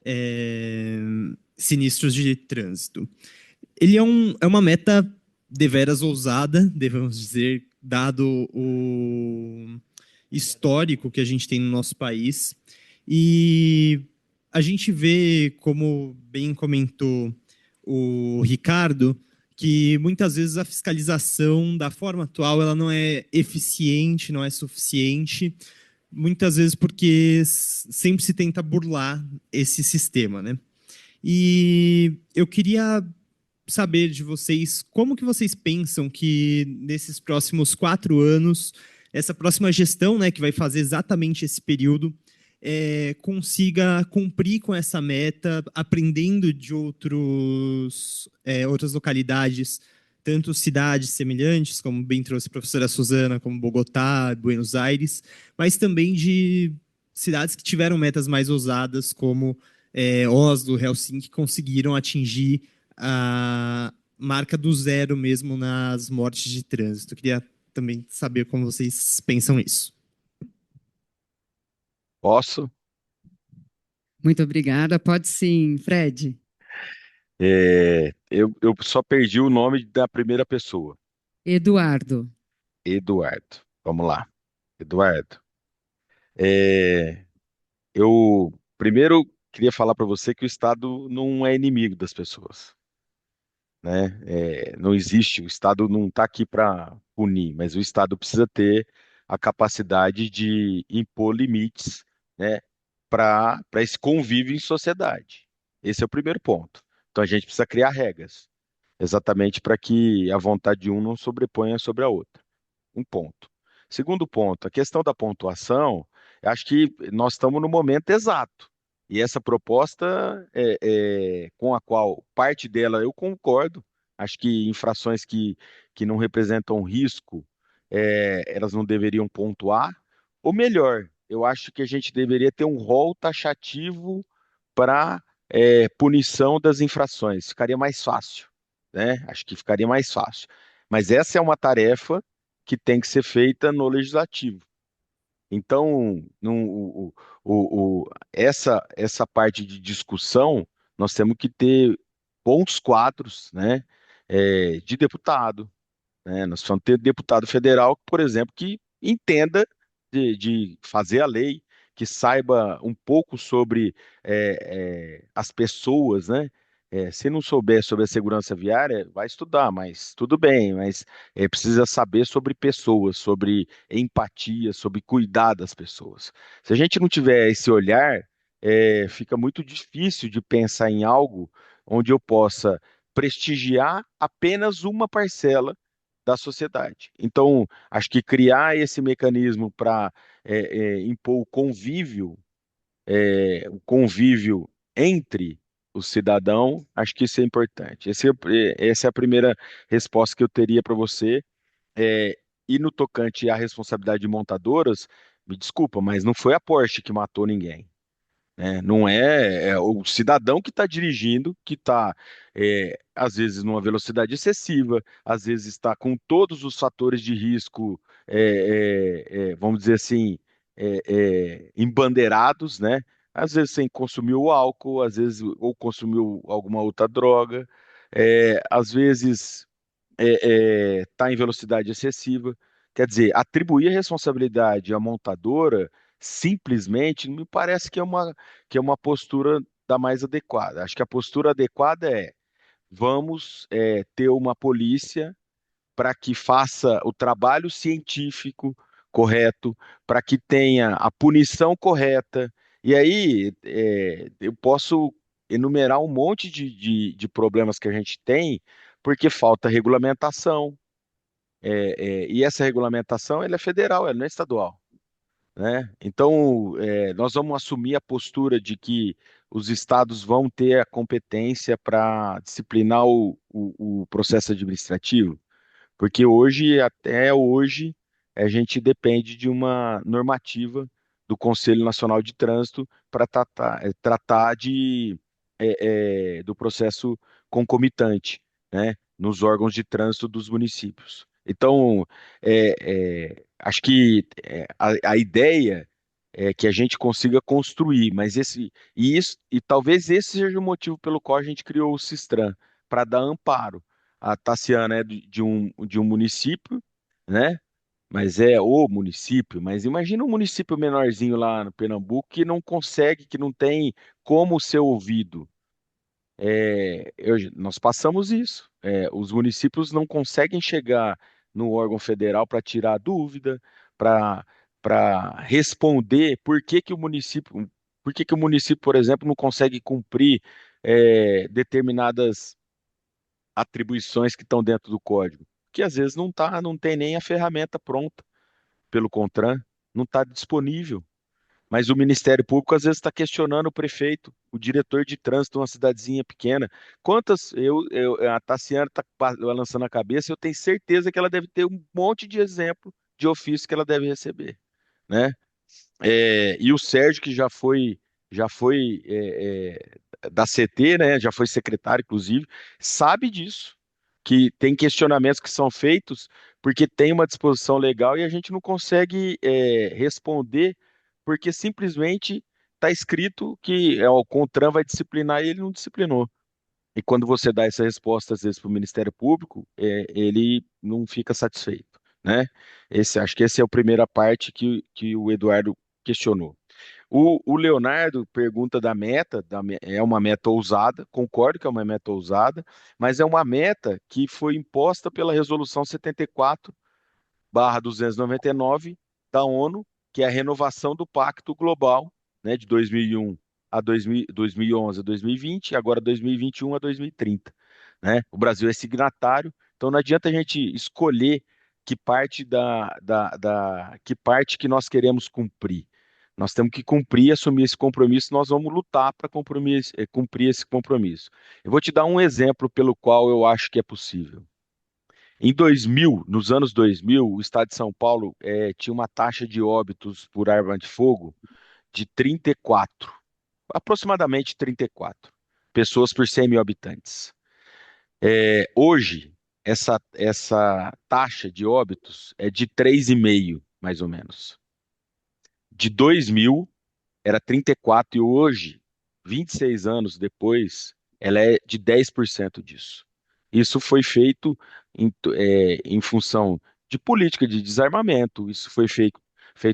é, sinistros de trânsito. Ele é uma meta deveras ousada, devemos dizer, dado o histórico que a gente tem no nosso país. E a gente vê, como bem comentou o Ricardo, que muitas vezes a fiscalização da forma atual ela não é eficiente, não é suficiente, muitas vezes porque sempre se tenta burlar esse sistema, né? E eu queria saber de vocês como que vocês pensam que nesses próximos 4 anos, essa próxima gestão, né, que vai fazer exatamente esse período, consiga cumprir com essa meta, aprendendo de outras localidades, tanto cidades semelhantes, como bem trouxe a professora Suzana, como Bogotá, Buenos Aires, mas também de cidades que tiveram metas mais ousadas, como Oslo, Helsinki, conseguiram atingir a marca do zero mesmo nas mortes de trânsito. Eu queria também saber como vocês pensam isso. Posso? Muito obrigada. Pode sim, Fred. Eu só perdi o nome da primeira pessoa. Eduardo. Eduardo. Vamos lá. Eduardo. É, eu primeiro queria falar para você que o Estado não é inimigo das pessoas, né? Não existe, o Estado não está aqui para punir, mas o Estado precisa ter a capacidade de impor limites, né, para esse convívio em sociedade. Esse é o primeiro ponto. Então a gente precisa criar regras, exatamente para que a vontade de um não sobreponha sobre a outra. Um ponto. Segundo ponto, a questão da pontuação, eu acho que nós estamos no momento exato. E essa proposta, com a qual parte dela eu concordo, acho que infrações que não representam risco, elas não deveriam pontuar. Ou melhor, eu acho que a gente deveria ter um rol taxativo para punição das infrações. Ficaria mais fácil, né? Acho que ficaria mais fácil. Mas essa é uma tarefa que tem que ser feita no legislativo. Então, essa parte de discussão, nós temos que ter bons quadros, né, de deputado, né? Nós precisamos ter deputado federal, por exemplo, que entenda de fazer a lei, que saiba um pouco sobre as pessoas, né? Se não souber sobre a segurança viária, vai estudar, mas tudo bem, mas precisa saber sobre pessoas, sobre empatia, sobre cuidar das pessoas. Se a gente não tiver esse olhar, fica muito difícil de pensar em algo onde eu possa prestigiar apenas uma parcela da sociedade. Então, acho que criar esse mecanismo para impor o convívio entre o cidadão, acho que isso é importante. Essa é a primeira resposta que eu teria para você. É, e no tocante à responsabilidade de montadoras, me desculpa, mas não foi a Porsche que matou ninguém, né? Não é o cidadão que está dirigindo, que está, às vezes, numa velocidade excessiva, às vezes está com todos os fatores de risco, vamos dizer assim, embandeirados, né? Às vezes sem consumir o álcool, às vezes ou consumiu alguma outra droga, às vezes está em velocidade excessiva. Quer dizer, atribuir a responsabilidade à montadora simplesmente não me parece que é uma postura da mais adequada. Acho que a postura adequada é: vamos ter uma polícia para que faça o trabalho científico correto, para que tenha a punição correta. E aí eu posso enumerar um monte de problemas que a gente tem, porque falta regulamentação, e essa regulamentação ela é federal, ela não é estadual, né? Então, nós vamos assumir a postura de que os estados vão ter a competência para disciplinar o processo administrativo, porque hoje, até hoje, a gente depende de uma normativa do Conselho Nacional de Trânsito para tratar do processo concomitante, né, nos órgãos de trânsito dos municípios. Então, acho que a ideia é que a gente consiga construir, mas e talvez esse seja o motivo pelo qual a gente criou o Sistran, para dar amparo. A Tassiana é de um município, né? Mas é o município, mas imagina um município menorzinho lá no Pernambuco que não consegue, que não tem como ser ouvido. Nós passamos isso. Os municípios não conseguem chegar no órgão federal para tirar dúvida, para responder por que que o município, por exemplo, não consegue cumprir determinadas atribuições que estão dentro do código, que às vezes não tem nem a ferramenta pronta pelo CONTRAN, não está disponível. Mas o Ministério Público às vezes está questionando o prefeito, o diretor de trânsito de uma cidadezinha pequena. A Tassiana está balançando a cabeça, eu tenho certeza que ela deve ter um monte de exemplo de ofício que ela deve receber, né? E o Sérgio, que já foi da CT, né? Já foi secretário, inclusive, sabe disso, que tem questionamentos que são feitos porque tem uma disposição legal e a gente não consegue responder porque simplesmente está escrito que o CONTRAN vai disciplinar e ele não disciplinou. E quando você dá essa resposta, às vezes, para o Ministério Público, ele não fica satisfeito, né? Acho que essa é a primeira parte que o Eduardo questionou. O Leonardo pergunta da meta, é uma meta ousada, concordo que é uma meta ousada, mas é uma meta que foi imposta pela Resolução 74/299 da ONU, que é a renovação do Pacto Global, né, de 2001 a 2011 a 2020, agora 2021 a 2030, né? O Brasil é signatário, então não adianta a gente escolher que parte que nós queremos cumprir. Nós temos que cumprir, assumir esse compromisso, nós vamos lutar para cumprir esse compromisso. Eu vou te dar um exemplo pelo qual eu acho que é possível. Em 2000, nos anos 2000, o estado de São Paulo tinha uma taxa de óbitos por arma de fogo de 34, aproximadamente 34 pessoas por 100 mil habitantes. Hoje, essa taxa de óbitos é de 3,5, mais ou menos. De 2000, era 34 e hoje, 26 anos depois, ela é de 10% disso. Isso foi feito em função de política de desarmamento, isso foi feito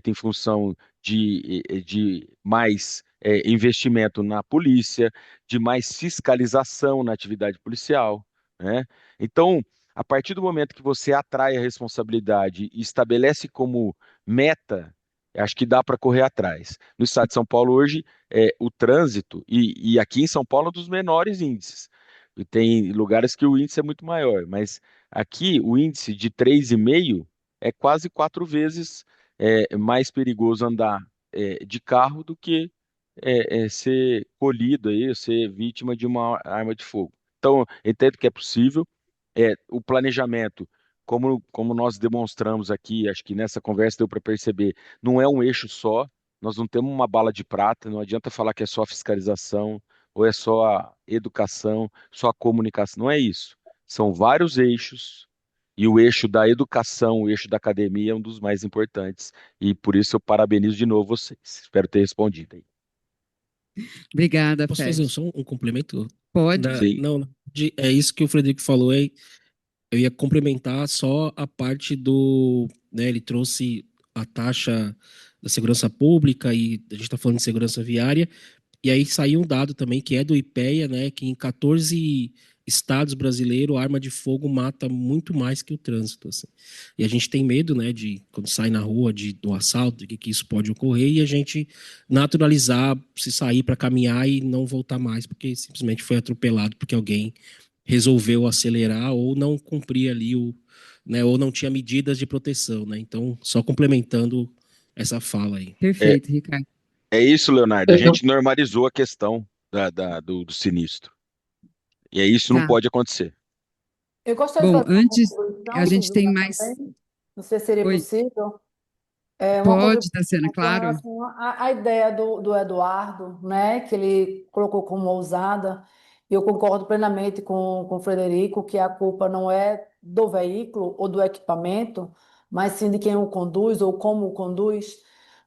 em função de mais investimento na polícia, de mais fiscalização na atividade policial, né? Então, a partir do momento que você atrai a responsabilidade e estabelece como meta, acho que dá para correr atrás. No estado de São Paulo hoje, o trânsito, e aqui em São Paulo é um dos menores índices. E tem lugares que o índice é muito maior, mas aqui o índice de 3,5 é quase 4 vezes mais perigoso andar de carro do que ser colhido aí, ser vítima de uma arma de fogo. Então, entendo que é possível. O planejamento, como nós demonstramos aqui, acho que nessa conversa deu para perceber, não é um eixo só, nós não temos uma bala de prata, não adianta falar que é só a fiscalização, ou é só a educação, só a comunicação, não é isso. São vários eixos, e o eixo da educação, o eixo da academia é um dos mais importantes, e por isso eu parabenizo de novo vocês. Espero ter respondido aí. Obrigada, Posso fazer Fred. só um complemento? Pode. Sim. Não, é isso que o Frederico falou, eu ia complementar só a parte né, ele trouxe a taxa da segurança pública e a gente está falando de segurança viária, e aí saiu um dado também que é do IPEA, né, que em 14 estados brasileiros a arma de fogo mata muito mais que o trânsito, assim. E a gente tem medo, né, de quando sai na rua do assalto, de que isso pode ocorrer e a gente naturalizar, se sair para caminhar e não voltar mais porque simplesmente foi atropelado porque alguém resolveu acelerar ou não cumprir ali né, ou não tinha medidas de proteção, né? Então, só complementando essa fala aí. Perfeito, Ricardo. É isso, Leonardo. A gente normalizou a questão do sinistro. E isso não Tá. pode acontecer. Eu gostaria de Bom, fazer uma antes, contribuição, a gente tem Suzana, mais. também. Não sei se seria Oi, possível. Uma pode, Tassiana, contribuição com claro. relação à ideia do Eduardo, né, que ele colocou como ousada. Eu concordo plenamente com o Frederico que a culpa não é do veículo ou do equipamento, mas sim de quem o conduz ou como o conduz.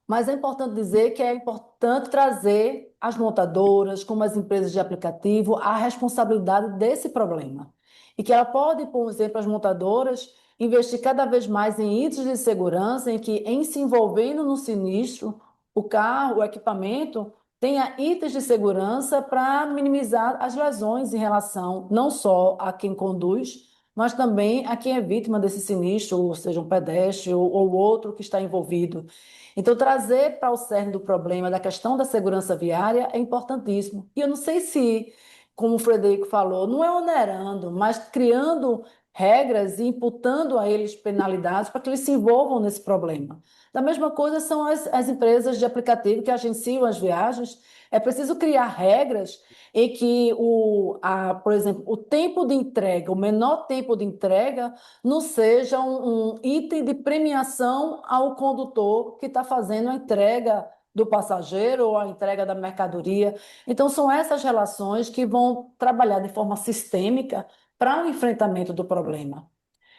Mas é importante dizer que é importante trazer as montadoras, como as empresas de aplicativo, a responsabilidade desse problema. E que ela pode, por exemplo, as montadoras investir cada vez mais em itens de segurança, em que, em se envolvendo no sinistro, o carro, o equipamento, tenha itens de segurança para minimizar as lesões em relação não só a quem conduz, mas também a quem é vítima desse sinistro, ou seja, um pedestre ou outro que está envolvido. Então, trazer para o cerne do problema da questão da segurança viária é importantíssimo. E eu não sei se, como o Frederico falou, não é onerando, mas criando regras e imputando a eles penalidades para que eles se envolvam nesse problema. Da mesma coisa são as empresas de aplicativo que agenciam as viagens. É preciso criar regras em que, por exemplo, o tempo de entrega, o menor tempo de entrega, não seja um item de premiação ao condutor que está fazendo a entrega do passageiro ou a entrega da mercadoria. Então, são essas relações que vão trabalhar de forma sistêmica para o enfrentamento do problema.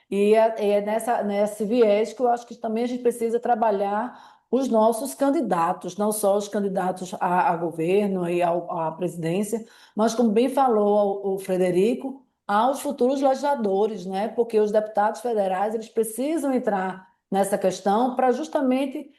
E é nesse viés que eu acho que também a gente precisa trabalhar os nossos candidatos, não só os candidatos a governo e à presidência, mas, como bem falou o Frederico, aos futuros legisladores, né? Porque os deputados federais eles precisam entrar nessa questão para justamente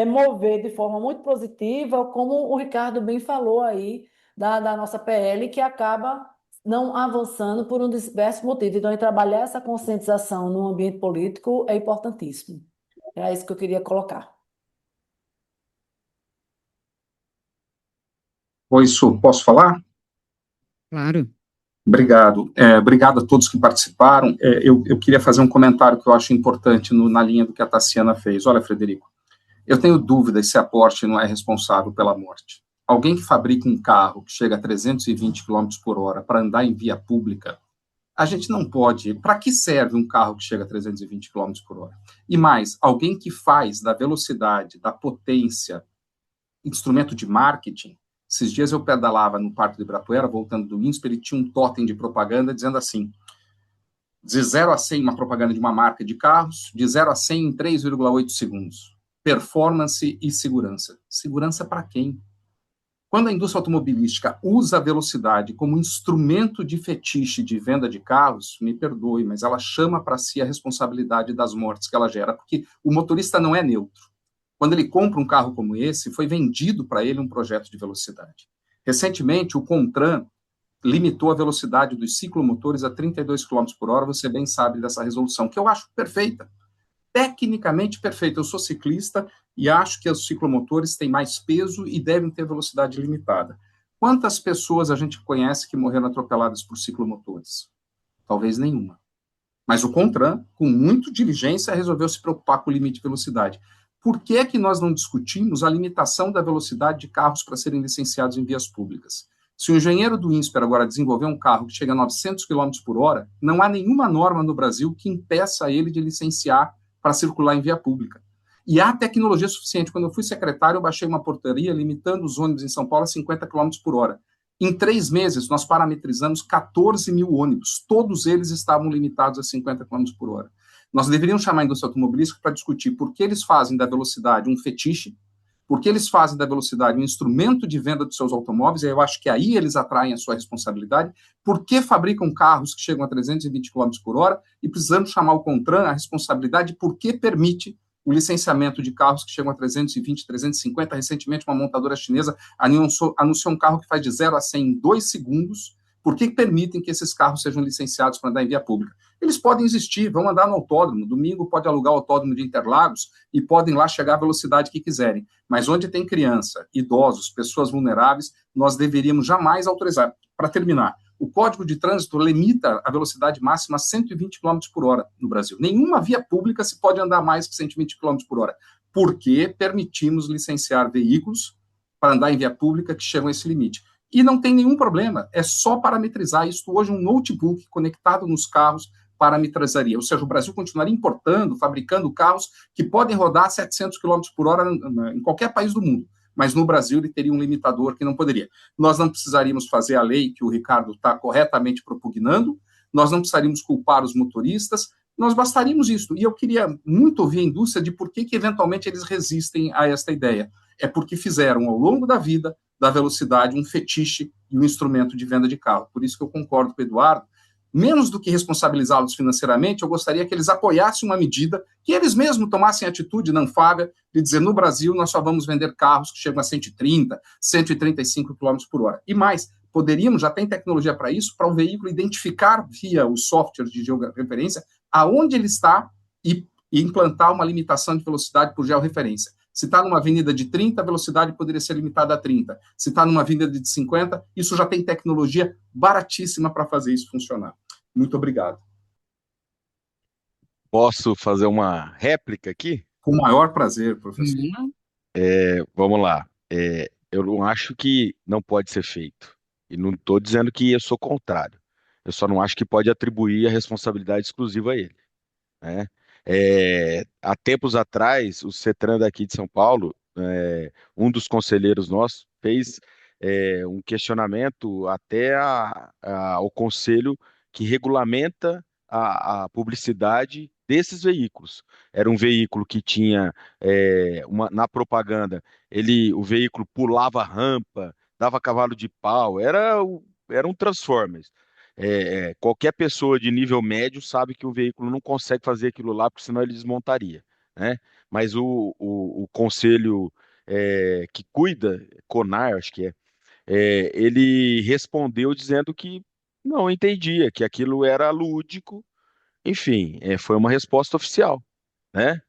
mover de forma muito positiva, como o Ricardo bem falou aí, da nossa PL, que acaba não avançando por um diversos motivos. Então, trabalhar essa conscientização no ambiente político é importantíssimo. Era isso que eu queria colocar. Oi, Su, posso falar? Claro. Obrigado. Obrigado a todos que participaram. Eu queria fazer um comentário que eu acho importante na linha do que a Tassiana fez. Olha, Frederico, eu tenho dúvidas se a Porsche não é responsável pela morte. Alguém que fabrica um carro que chega a 320 km por hora para andar em via pública, a gente não pode. Para que serve um carro que chega a 320 km por hora? E mais, alguém que faz da velocidade, da potência, instrumento de marketing. Esses dias eu pedalava no Parque do Ibirapuera, voltando do INSPER, e tinha um totem de propaganda dizendo assim: de 0 a 100, uma propaganda de uma marca de carros, de 0 a 100 em 3,8 segundos. Performance e segurança. Segurança para quem? Quando a indústria automobilística usa a velocidade como instrumento de fetiche de venda de carros, me perdoe, mas ela chama para si a responsabilidade das mortes que ela gera, porque o motorista não é neutro. Quando ele compra um carro como esse, foi vendido para ele um projeto de velocidade. Recentemente, o CONTRAN limitou a velocidade dos ciclomotores a 32 km por hora, você bem sabe dessa resolução, que eu acho perfeita, tecnicamente perfeita. Eu sou ciclista e acho que os ciclomotores têm mais peso e devem ter velocidade limitada. Quantas pessoas a gente conhece que morreram atropeladas por ciclomotores? Talvez nenhuma. Mas o CONTRAN, com muita diligência, resolveu se preocupar com o limite de velocidade. Por que é que nós não discutimos a limitação da velocidade de carros para serem licenciados em vias públicas? Se o engenheiro do INSPER agora desenvolver um carro que chega a 900 km por hora, não há nenhuma norma no Brasil que impeça ele de licenciar para circular em via pública. E há tecnologia suficiente. Quando eu fui secretário, eu baixei uma portaria limitando os ônibus em São Paulo a 50 km por hora. Em 3 meses, nós parametrizamos 14 mil ônibus. Todos eles estavam limitados a 50 km por hora. Nós deveríamos chamar a indústria automobilística para discutir por que eles fazem da velocidade um fetiche, por que eles fazem da velocidade um instrumento de venda dos seus automóveis, e eu acho que aí eles atraem a sua responsabilidade, por que fabricam carros que chegam a 320 km por hora, e precisamos chamar o CONTRAN a responsabilidade por que permite o licenciamento de carros que chegam a 320, 350. Recentemente, uma montadora chinesa anunciou um carro que faz de 0 a 100 em 2 segundos. Por que permitem que esses carros sejam licenciados para andar em via pública? Eles podem existir, vão andar no autódromo. Domingo pode alugar o autódromo de Interlagos e podem lá chegar à velocidade que quiserem. Mas onde tem criança, idosos, pessoas vulneráveis, nós deveríamos jamais autorizar. Para terminar, o Código de Trânsito limita a velocidade máxima a 120 km por hora no Brasil. Nenhuma via pública se pode andar mais que 120 km por hora. Por que permitimos licenciar veículos para andar em via pública que chegam a esse limite? E não tem nenhum problema, é só parametrizar isso. Hoje, um notebook conectado nos carros parametrizaria, ou seja, o Brasil continuaria importando, fabricando carros que podem rodar a 700 km por hora em qualquer país do mundo, mas no Brasil ele teria um limitador que não poderia. Nós não precisaríamos fazer a lei que o Ricardo está corretamente propugnando, nós não precisaríamos culpar os motoristas, nós bastaríamos isso. E eu queria muito ouvir a indústria de por que eventualmente eles resistem a esta ideia. É porque fizeram, ao longo da vida, da velocidade, um fetiche e um instrumento de venda de carro. Por isso que eu concordo com o Eduardo. Menos do que responsabilizá-los financeiramente, eu gostaria que eles apoiassem uma medida, que eles mesmos tomassem atitude não falha de dizer, no Brasil, nós só vamos vender carros que chegam a 130, 135 km por hora. E mais, poderíamos, já tem tecnologia para isso, para o veículo identificar via o software de georreferência aonde ele está e implantar uma limitação de velocidade por georreferência. Se está numa avenida de 30, a velocidade poderia ser limitada a 30. Se está numa avenida de 50, isso já tem tecnologia baratíssima para fazer isso funcionar. Muito obrigado. Posso fazer uma réplica aqui? Com o maior prazer, professor. Vamos lá. Eu não acho que não pode ser feito. E não estou dizendo que eu sou contrário. Eu só não acho que pode atribuir a responsabilidade exclusiva a ele, né? Há tempos atrás, o CETRAN daqui de São Paulo, um dos conselheiros nossos, fez um questionamento até ao conselho que regulamenta a publicidade desses veículos. Era um veículo que tinha, na propaganda, o veículo pulava rampa, dava cavalo de pau, era um Transformers. Qualquer pessoa de nível médio sabe que o veículo não consegue fazer aquilo lá, porque senão ele desmontaria, né? Mas o conselho que cuida, CONAR, acho que ele respondeu dizendo que não entendia, que aquilo era lúdico, enfim, foi uma resposta oficial, né?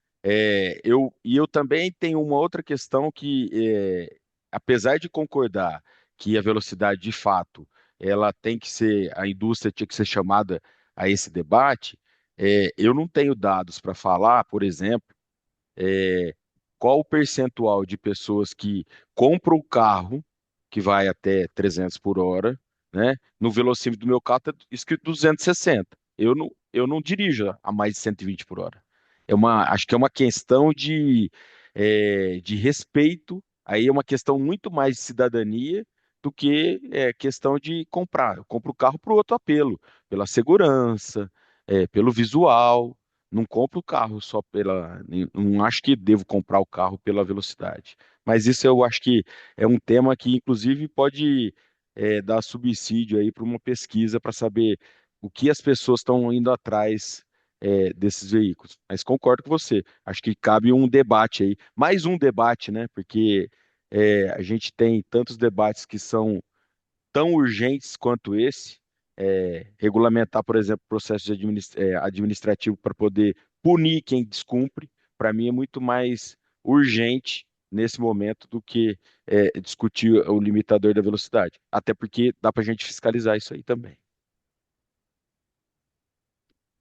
Eu também tenho uma outra questão que, apesar de concordar que a velocidade de fato ela tem que ser, a indústria tinha que ser chamada a esse debate, eu não tenho dados para falar, por exemplo, é, qual o percentual de pessoas que compram o carro que vai até 300 por hora, né? No velocímetro do meu carro está escrito 260. Eu não dirijo a mais de 120 por hora. Acho que é uma questão de respeito, aí é uma questão muito mais de cidadania do que questão de comprar. Eu compro o carro para o outro apelo, pela segurança, pelo visual. Não compro o carro só pela. Não acho que devo comprar o carro pela velocidade. Mas isso eu acho que é um tema que, inclusive, pode dar subsídio aí para uma pesquisa para saber o que as pessoas estão indo atrás desses veículos. Mas concordo com você. Acho que cabe um debate aí. Mais um debate, né? Porque a gente tem tantos debates que são tão urgentes quanto esse, regulamentar, por exemplo, processo administrativo para poder punir quem descumpre, para mim é muito mais urgente nesse momento do que discutir o limitador da velocidade. Até porque dá para a gente fiscalizar isso aí também.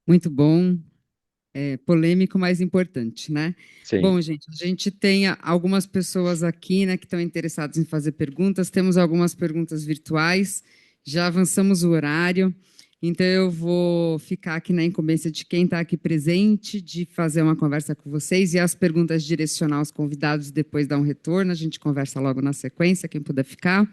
Muito bom. Polêmico, mas importante, né? Sim. Bom, gente, a gente tem algumas pessoas aqui, né, que estão interessadas em fazer perguntas. Temos algumas perguntas virtuais. Já avançamos o horário, então eu vou ficar aqui na incumbência de quem está aqui presente, de fazer uma conversa com vocês e as perguntas direcionar aos convidados, depois dar um retorno. A gente conversa logo na sequência, quem puder ficar.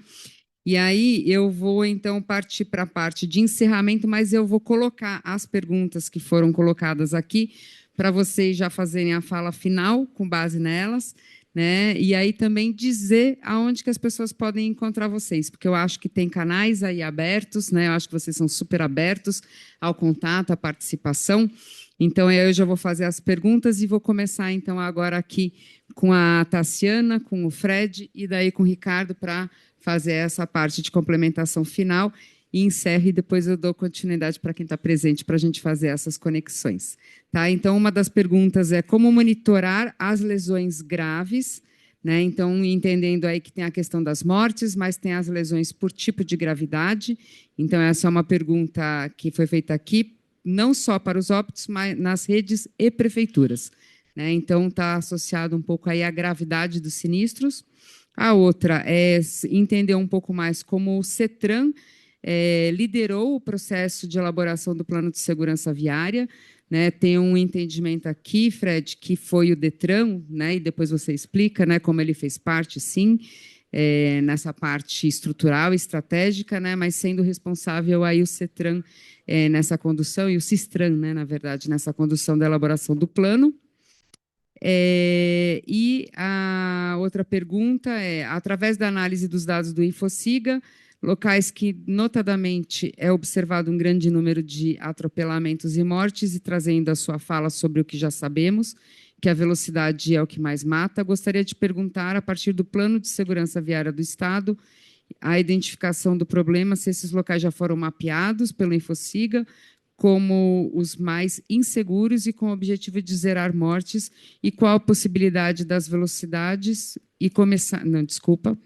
E aí eu vou, então, partir para a parte de encerramento, mas eu vou colocar as perguntas que foram colocadas aqui para vocês já fazerem a fala final com base nelas, né? E aí também dizer aonde que as pessoas podem encontrar vocês, porque eu acho que tem canais aí abertos, né? Eu acho que vocês são super abertos ao contato, à participação. Então, eu já vou fazer as perguntas e vou começar, então, agora aqui com a Tassiana, com o Fred e daí com o Ricardo para fazer essa parte de complementação final e encerro e depois eu dou continuidade para quem está presente para a gente fazer essas conexões. Tá? Então, uma das perguntas é como monitorar as lesões graves, né? Então, entendendo aí que tem a questão das mortes, mas tem as lesões por tipo de gravidade. Então, essa é uma pergunta que foi feita aqui, não só para os óbitos, mas nas redes e prefeituras, né? Então, está associado um pouco aí à gravidade dos sinistros. A outra é entender um pouco mais como o CETRAN liderou o processo de elaboração do Plano de Segurança Viária, né? Tem um entendimento aqui, Fred, que foi o Detran, né? E depois você explica, né, como ele fez parte, sim, nessa parte estrutural, estratégica, né? Mas sendo responsável aí o CETRAN nessa condução, e o CISTRAN, né, na verdade, nessa condução da elaboração do plano. E a outra pergunta é, através da análise dos dados do InfoSiga, locais que, notadamente, é observado um grande número de atropelamentos e mortes, e trazendo a sua fala sobre o que já sabemos, que a velocidade é o que mais mata, gostaria de perguntar, a partir do Plano de Segurança Viária do Estado, a identificação do problema, se esses locais já foram mapeados pelo InfoSiga, como os mais inseguros e com o objetivo de zerar mortes, e qual a possibilidade das velocidades e começar, não, desculpa,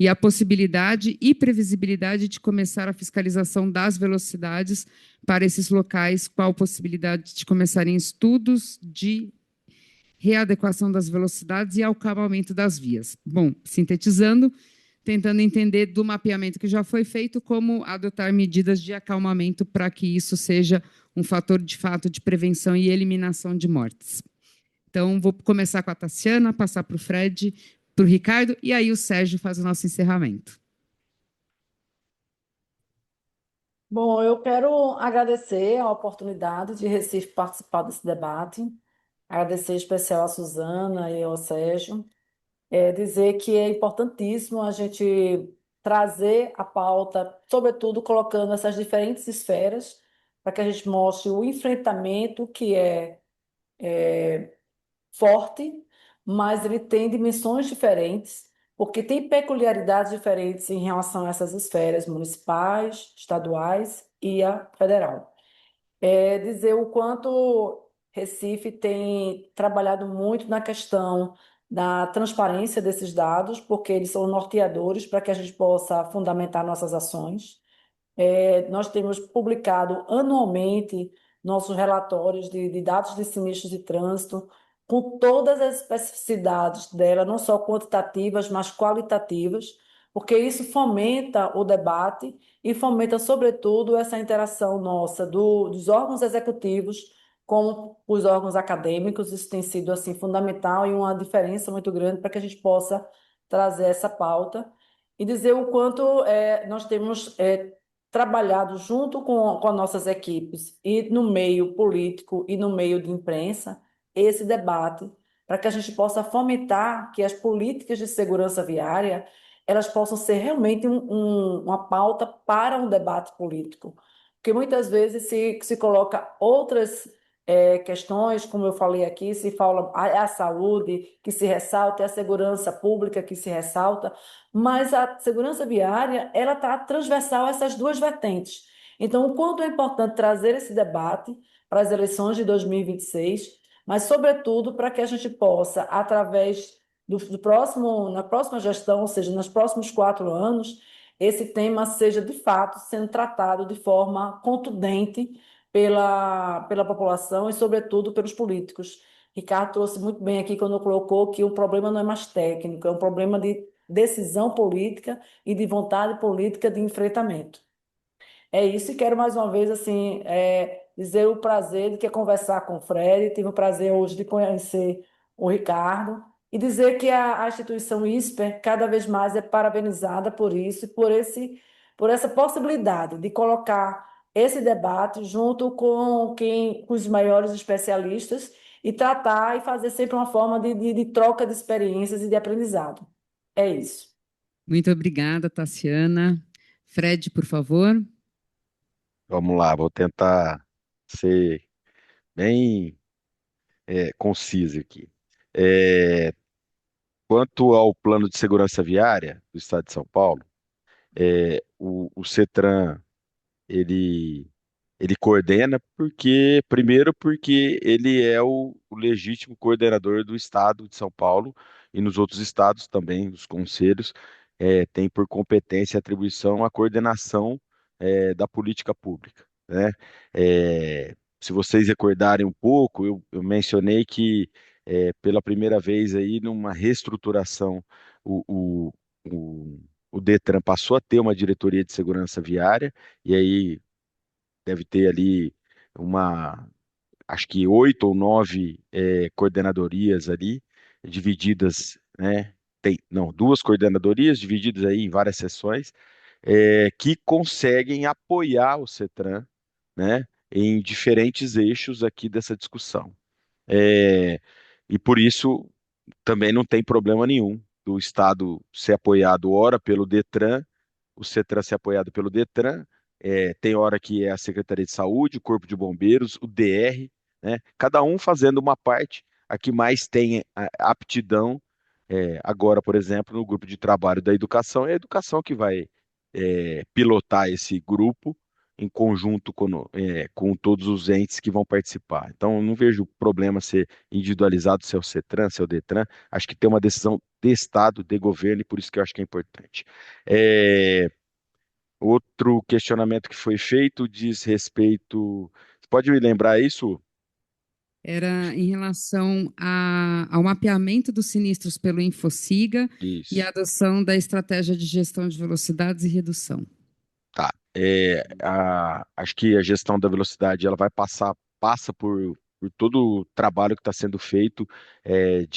e a possibilidade e previsibilidade de começar a fiscalização das velocidades para esses locais, qual a possibilidade de começarem estudos de readequação das velocidades e acalmamento das vias. Bom, sintetizando, tentando entender do mapeamento que já foi feito, como adotar medidas de acalmamento para que isso seja um fator de fato de prevenção e eliminação de mortes. Então, vou começar com a Tassiana, passar para o Fred, para o Ricardo, e aí o Sérgio faz o nosso encerramento. Bom, eu quero agradecer a oportunidade de Recife participar desse debate, agradecer em especial a Suzana e ao Sérgio, dizer que é importantíssimo a gente trazer a pauta, sobretudo colocando essas diferentes esferas, para que a gente mostre o enfrentamento que é forte, mas ele tem dimensões diferentes, porque tem peculiaridades diferentes em relação a essas esferas municipais, estaduais e a federal. Dizer o quanto Recife tem trabalhado muito na questão da transparência desses dados, porque eles são norteadores para que a gente possa fundamentar nossas ações. Nós temos publicado anualmente nossos relatórios de dados de sinistros de trânsito, com todas as especificidades dela, não só quantitativas, mas qualitativas, porque isso fomenta o debate e fomenta, sobretudo, essa interação nossa dos órgãos executivos com os órgãos acadêmicos. Isso tem sido assim fundamental e uma diferença muito grande para que a gente possa trazer essa pauta e dizer o quanto nós temos trabalhado junto com as nossas equipes e no meio político e no meio de imprensa esse debate para que a gente possa fomentar que as políticas de segurança viária elas possam ser realmente uma pauta para um debate político, porque muitas vezes se coloca outras questões, como eu falei aqui, se fala a saúde que se ressalta, é a segurança pública que se ressalta, mas a segurança viária ela está transversal a essas duas vertentes. Então, o quanto é importante trazer esse debate para as eleições de 2026, mas, sobretudo, para que a gente possa, através do próximo, na próxima gestão, ou seja, nos próximos 4 anos, esse tema seja, de fato, sendo tratado de forma contundente pela população e, sobretudo, pelos políticos. Ricardo trouxe muito bem aqui quando colocou que o problema não é mais técnico, é um problema de decisão política e de vontade política de enfrentamento. É isso, e quero mais uma vez assim dizer o prazer de que conversar com o Fred, tive o prazer hoje de conhecer o Ricardo, e dizer que a instituição ISPER cada vez mais é parabenizada por isso, e por essa possibilidade de colocar esse debate junto com os maiores especialistas e tratar e fazer sempre uma forma de troca de experiências e de aprendizado. É isso. Muito obrigada, Tassiana. Fred, por favor. Vamos lá, vou tentar ser bem conciso aqui. É, Quanto ao plano de segurança viária do Estado de São Paulo, o CETRAN ele, ele coordena primeiro porque ele é o legítimo coordenador do Estado de São Paulo e nos outros estados também, os conselhos, têm por competência e atribuição a coordenação da política pública, né? Se vocês recordarem um pouco, eu mencionei que pela primeira vez aí numa reestruturação o, o, o Detran passou a ter uma diretoria de segurança viária, e aí deve ter ali acho que 8 ou 9 coordenadorias ali, divididas, né? Não, 2 coordenadorias divididas aí em várias seções, que conseguem apoiar o CETRAN, né, em diferentes eixos aqui dessa discussão. E por isso também não tem problema nenhum do Estado ser apoiado, ora pelo Detran, o CETRAN ser apoiado pelo Detran, tem hora que é a Secretaria de Saúde, o Corpo de Bombeiros, o DR, né? Cada um fazendo uma parte, a que mais tem aptidão. Agora, por exemplo, no grupo de trabalho da educação, é a educação que vai pilotar esse grupo em conjunto com todos os entes que vão participar. Então, eu não vejo problema ser individualizado, se é o CETRAN, se é o DETRAN. Acho que tem uma decisão de Estado, de governo, e por isso que eu acho que é importante. Outro questionamento que foi feito diz respeito. Você pode me lembrar isso? Era em relação ao mapeamento dos sinistros pelo Infociga e a Isso. adoção da estratégia de gestão de velocidades e redução. Tá. Acho que a gestão da velocidade ela passa por todo o trabalho que está sendo feito,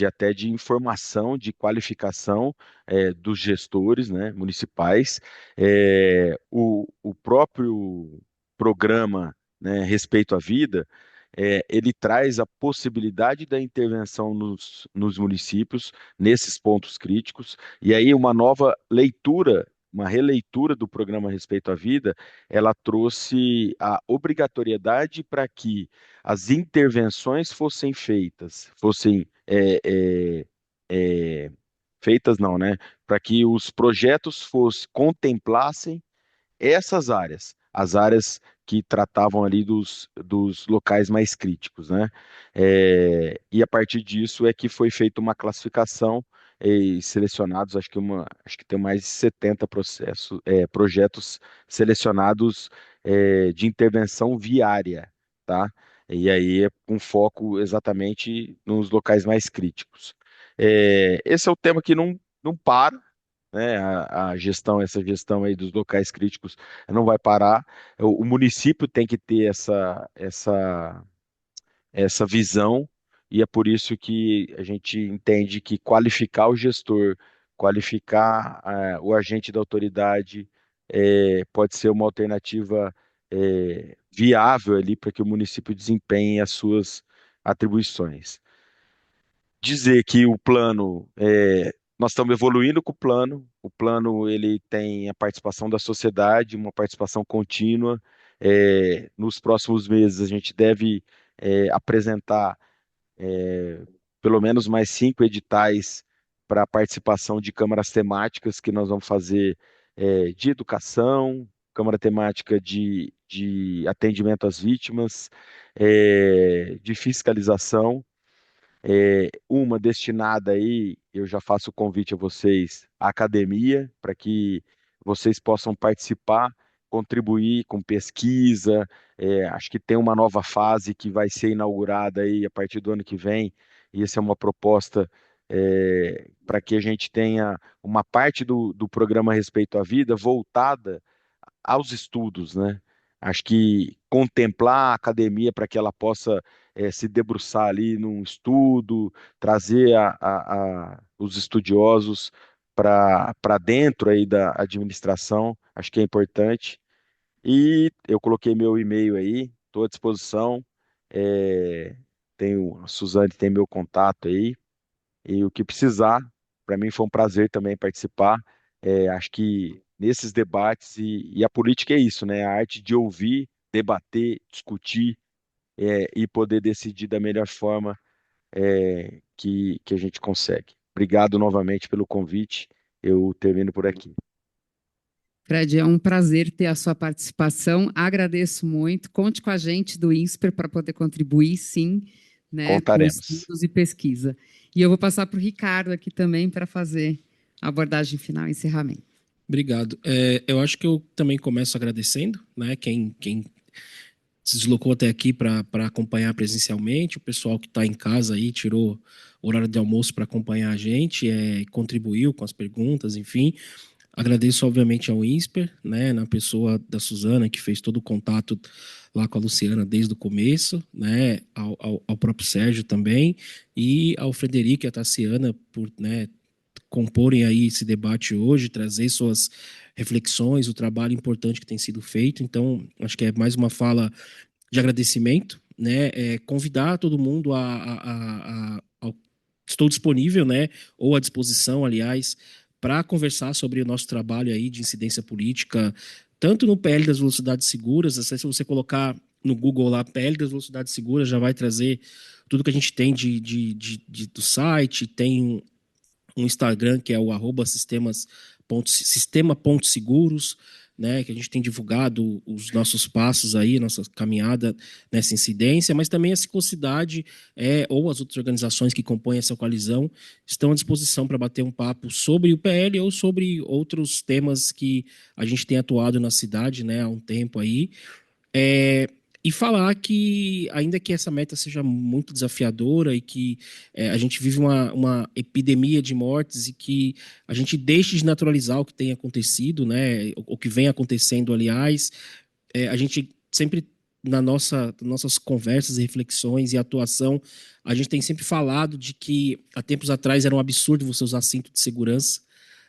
até de informação, de qualificação dos gestores, né, municipais. O próprio programa, né, Respeito à Vida, ele traz a possibilidade da intervenção nos municípios, nesses pontos críticos, e aí uma nova leitura, uma releitura do programa Respeito à Vida, ela trouxe a obrigatoriedade para que as intervenções fossem feitas não, né? Para que os projetos contemplassem essas áreas, as áreas que tratavam ali dos locais mais críticos, né? E a partir disso é que foi feita uma classificação e selecionados, acho que tem mais de 70 projetos selecionados de intervenção viária, tá? E aí é com foco exatamente nos locais mais críticos. Esse é o tema que não para, né? Essa gestão aí dos locais críticos não vai parar. O município tem que ter essa visão, e é por isso que a gente entende que qualificar o gestor, qualificar o agente da autoridade, pode ser uma alternativa viável ali para que o município desempenhe as suas atribuições. Dizer que o plano, nós estamos evoluindo com o plano ele tem a participação da sociedade, uma participação contínua. Nos próximos meses a gente deve apresentar pelo menos mais 5 editais para participação de câmaras temáticas que nós vamos fazer, de educação, câmara temática de atendimento às vítimas, de fiscalização, uma destinada aí, eu já faço o convite a vocês, à academia, para que vocês possam participar, contribuir com pesquisa. Acho que tem uma nova fase que vai ser inaugurada aí a partir do ano que vem, e essa é uma proposta para que a gente tenha uma parte do programa Respeito à Vida voltada aos estudos, né? Acho que contemplar a academia para que ela possa se debruçar ali num estudo, trazer os estudiosos para dentro aí da administração, acho que é importante. E eu coloquei meu e-mail aí, estou à disposição. A Suzane tem meu contato aí, e o que precisar, para mim foi um prazer também participar. Acho que nesses debates, e a política é isso, né? A arte de ouvir, debater, discutir, e poder decidir da melhor forma que a gente consegue. Obrigado novamente pelo convite. Eu termino por aqui. Fred, é um prazer ter a sua participação. Agradeço muito. Conte com a gente do INSPER para poder contribuir, sim, né, com Contaremos. estudos e pesquisa. E eu vou passar para o Ricardo aqui também para fazer a abordagem final e encerramento. Obrigado. Eu acho que eu também começo agradecendo, né, quem se deslocou até aqui para acompanhar presencialmente, o pessoal que está em casa aí tirou o horário de almoço para acompanhar a gente, contribuiu com as perguntas, enfim. Agradeço, obviamente, ao INSPER, né, na pessoa da Suzana, que fez todo o contato lá com a Luciana desde o começo, né, ao próprio Sérgio também, e ao Frederico e à Tassiana por, né, comporem aí esse debate hoje, trazer suas reflexões, o trabalho importante que tem sido feito. Então, acho que é mais uma fala de agradecimento, né, convidar todo mundo estou disponível, né, ou à disposição, aliás, para conversar sobre o nosso trabalho aí de incidência política, tanto no PL das velocidades seguras, se você colocar no Google lá PL das velocidades seguras, já vai trazer tudo que a gente tem do site, tem um Instagram que é o sistema.seguros, né, que a gente tem divulgado os nossos passos aí, nossa caminhada nessa incidência, mas também a Ciclocidade ou as outras organizações que compõem essa coalizão estão à disposição para bater um papo sobre o PL ou sobre outros temas que a gente tem atuado na cidade, né, há um tempo aí. E falar que, ainda que essa meta seja muito desafiadora e que a gente vive uma epidemia de mortes e que a gente deixe de naturalizar o que tem acontecido, né, o que vem acontecendo, aliás, a gente sempre, nossas conversas e reflexões e atuação, a gente tem sempre falado de que há tempos atrás era um absurdo você usar cinto de segurança,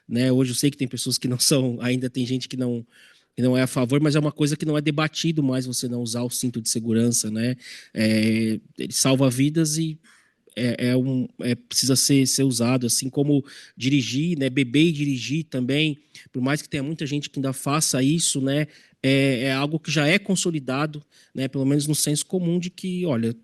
né? Hoje eu sei que tem pessoas que não são, ainda tem gente que não é a favor, mas é uma coisa que não é debatido mais você não usar o cinto de segurança, né? Ele salva vidas e precisa ser usado, assim como dirigir, né? Beber e dirigir também, por mais que tenha muita gente que ainda faça isso, né? É algo que já é consolidado, né? Pelo menos no senso comum de que, olha,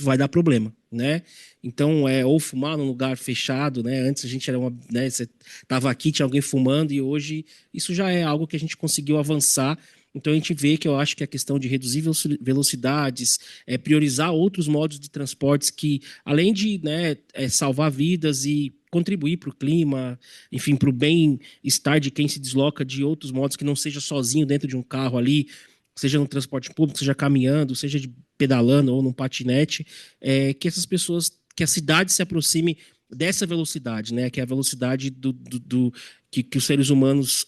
vai dar problema, né? Então, ou fumar num lugar fechado, né? Antes a gente era né? Você estava aqui, tinha alguém fumando, e hoje isso já é algo que a gente conseguiu avançar. Então a gente vê que eu acho que a questão de reduzir velocidades, priorizar outros modos de transportes que, além de, né, salvar vidas e contribuir para o clima, enfim, para o bem-estar de quem se desloca de outros modos que não seja sozinho dentro de um carro ali, seja no transporte público, seja caminhando, seja pedalando ou num patinete, que essas pessoas, que a cidade se aproxime dessa velocidade, né, que é a velocidade que os seres humanos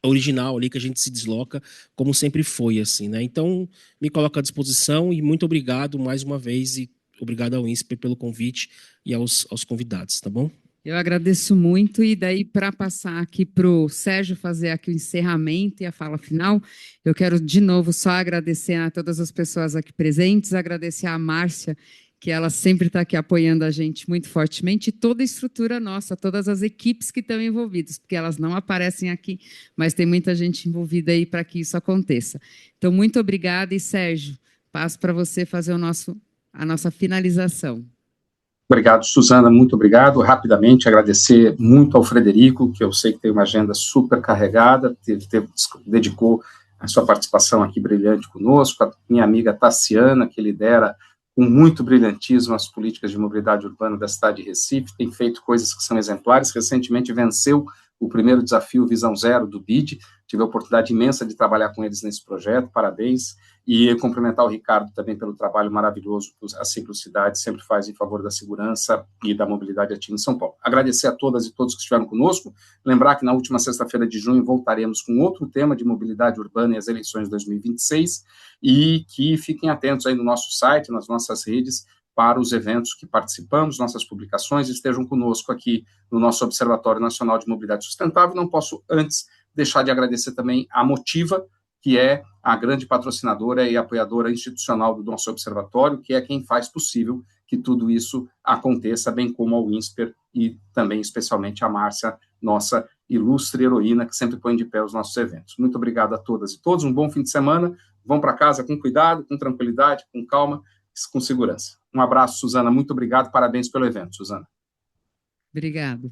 original ali, que a gente se desloca, como sempre foi, assim, né? Então, me coloco à disposição e muito obrigado mais uma vez e obrigado ao INSPER pelo convite e aos convidados, tá bom? Eu agradeço muito, e daí, para passar aqui para o Sérgio fazer aqui o encerramento e a fala final, eu quero de novo só agradecer a todas as pessoas aqui presentes, agradecer a Márcia, que ela sempre está aqui apoiando a gente muito fortemente, e toda a estrutura nossa, todas as equipes que estão envolvidas, porque elas não aparecem aqui, mas tem muita gente envolvida aí para que isso aconteça. Então, muito obrigada, e Sérgio, passo para você fazer a nossa finalização. Obrigado, Suzana, muito obrigado. Rapidamente, agradecer muito ao Frederico, que eu sei que tem uma agenda super carregada, dedicou a sua participação aqui brilhante conosco, a minha amiga Tassiana, que lidera com muito brilhantismo as políticas de mobilidade urbana da cidade de Recife, tem feito coisas que são exemplares, recentemente venceu o primeiro desafio Visão Zero do BID, tive a oportunidade imensa de trabalhar com eles nesse projeto, parabéns, e cumprimentar o Ricardo também pelo trabalho maravilhoso que a Ciclocidade sempre faz em favor da segurança e da mobilidade aqui em São Paulo. Agradecer a todas e todos que estiveram conosco, lembrar que na última sexta-feira de junho voltaremos com outro tema de mobilidade urbana e as eleições de 2026, e que fiquem atentos aí no nosso site, nas nossas redes, para os eventos que participamos, nossas publicações, estejam conosco aqui no nosso Observatório Nacional de Mobilidade Sustentável. Não posso antes deixar de agradecer também a Motiva, que é a grande patrocinadora e apoiadora institucional do nosso observatório, que é quem faz possível que tudo isso aconteça, bem como ao INSPER e também, especialmente, a Márcia, nossa ilustre heroína, que sempre põe de pé os nossos eventos. Muito obrigado a todas e todos, um bom fim de semana, vão para casa com cuidado, com tranquilidade, com calma, com segurança. Um abraço, Suzana, muito obrigado, parabéns pelo evento, Suzana. Obrigado.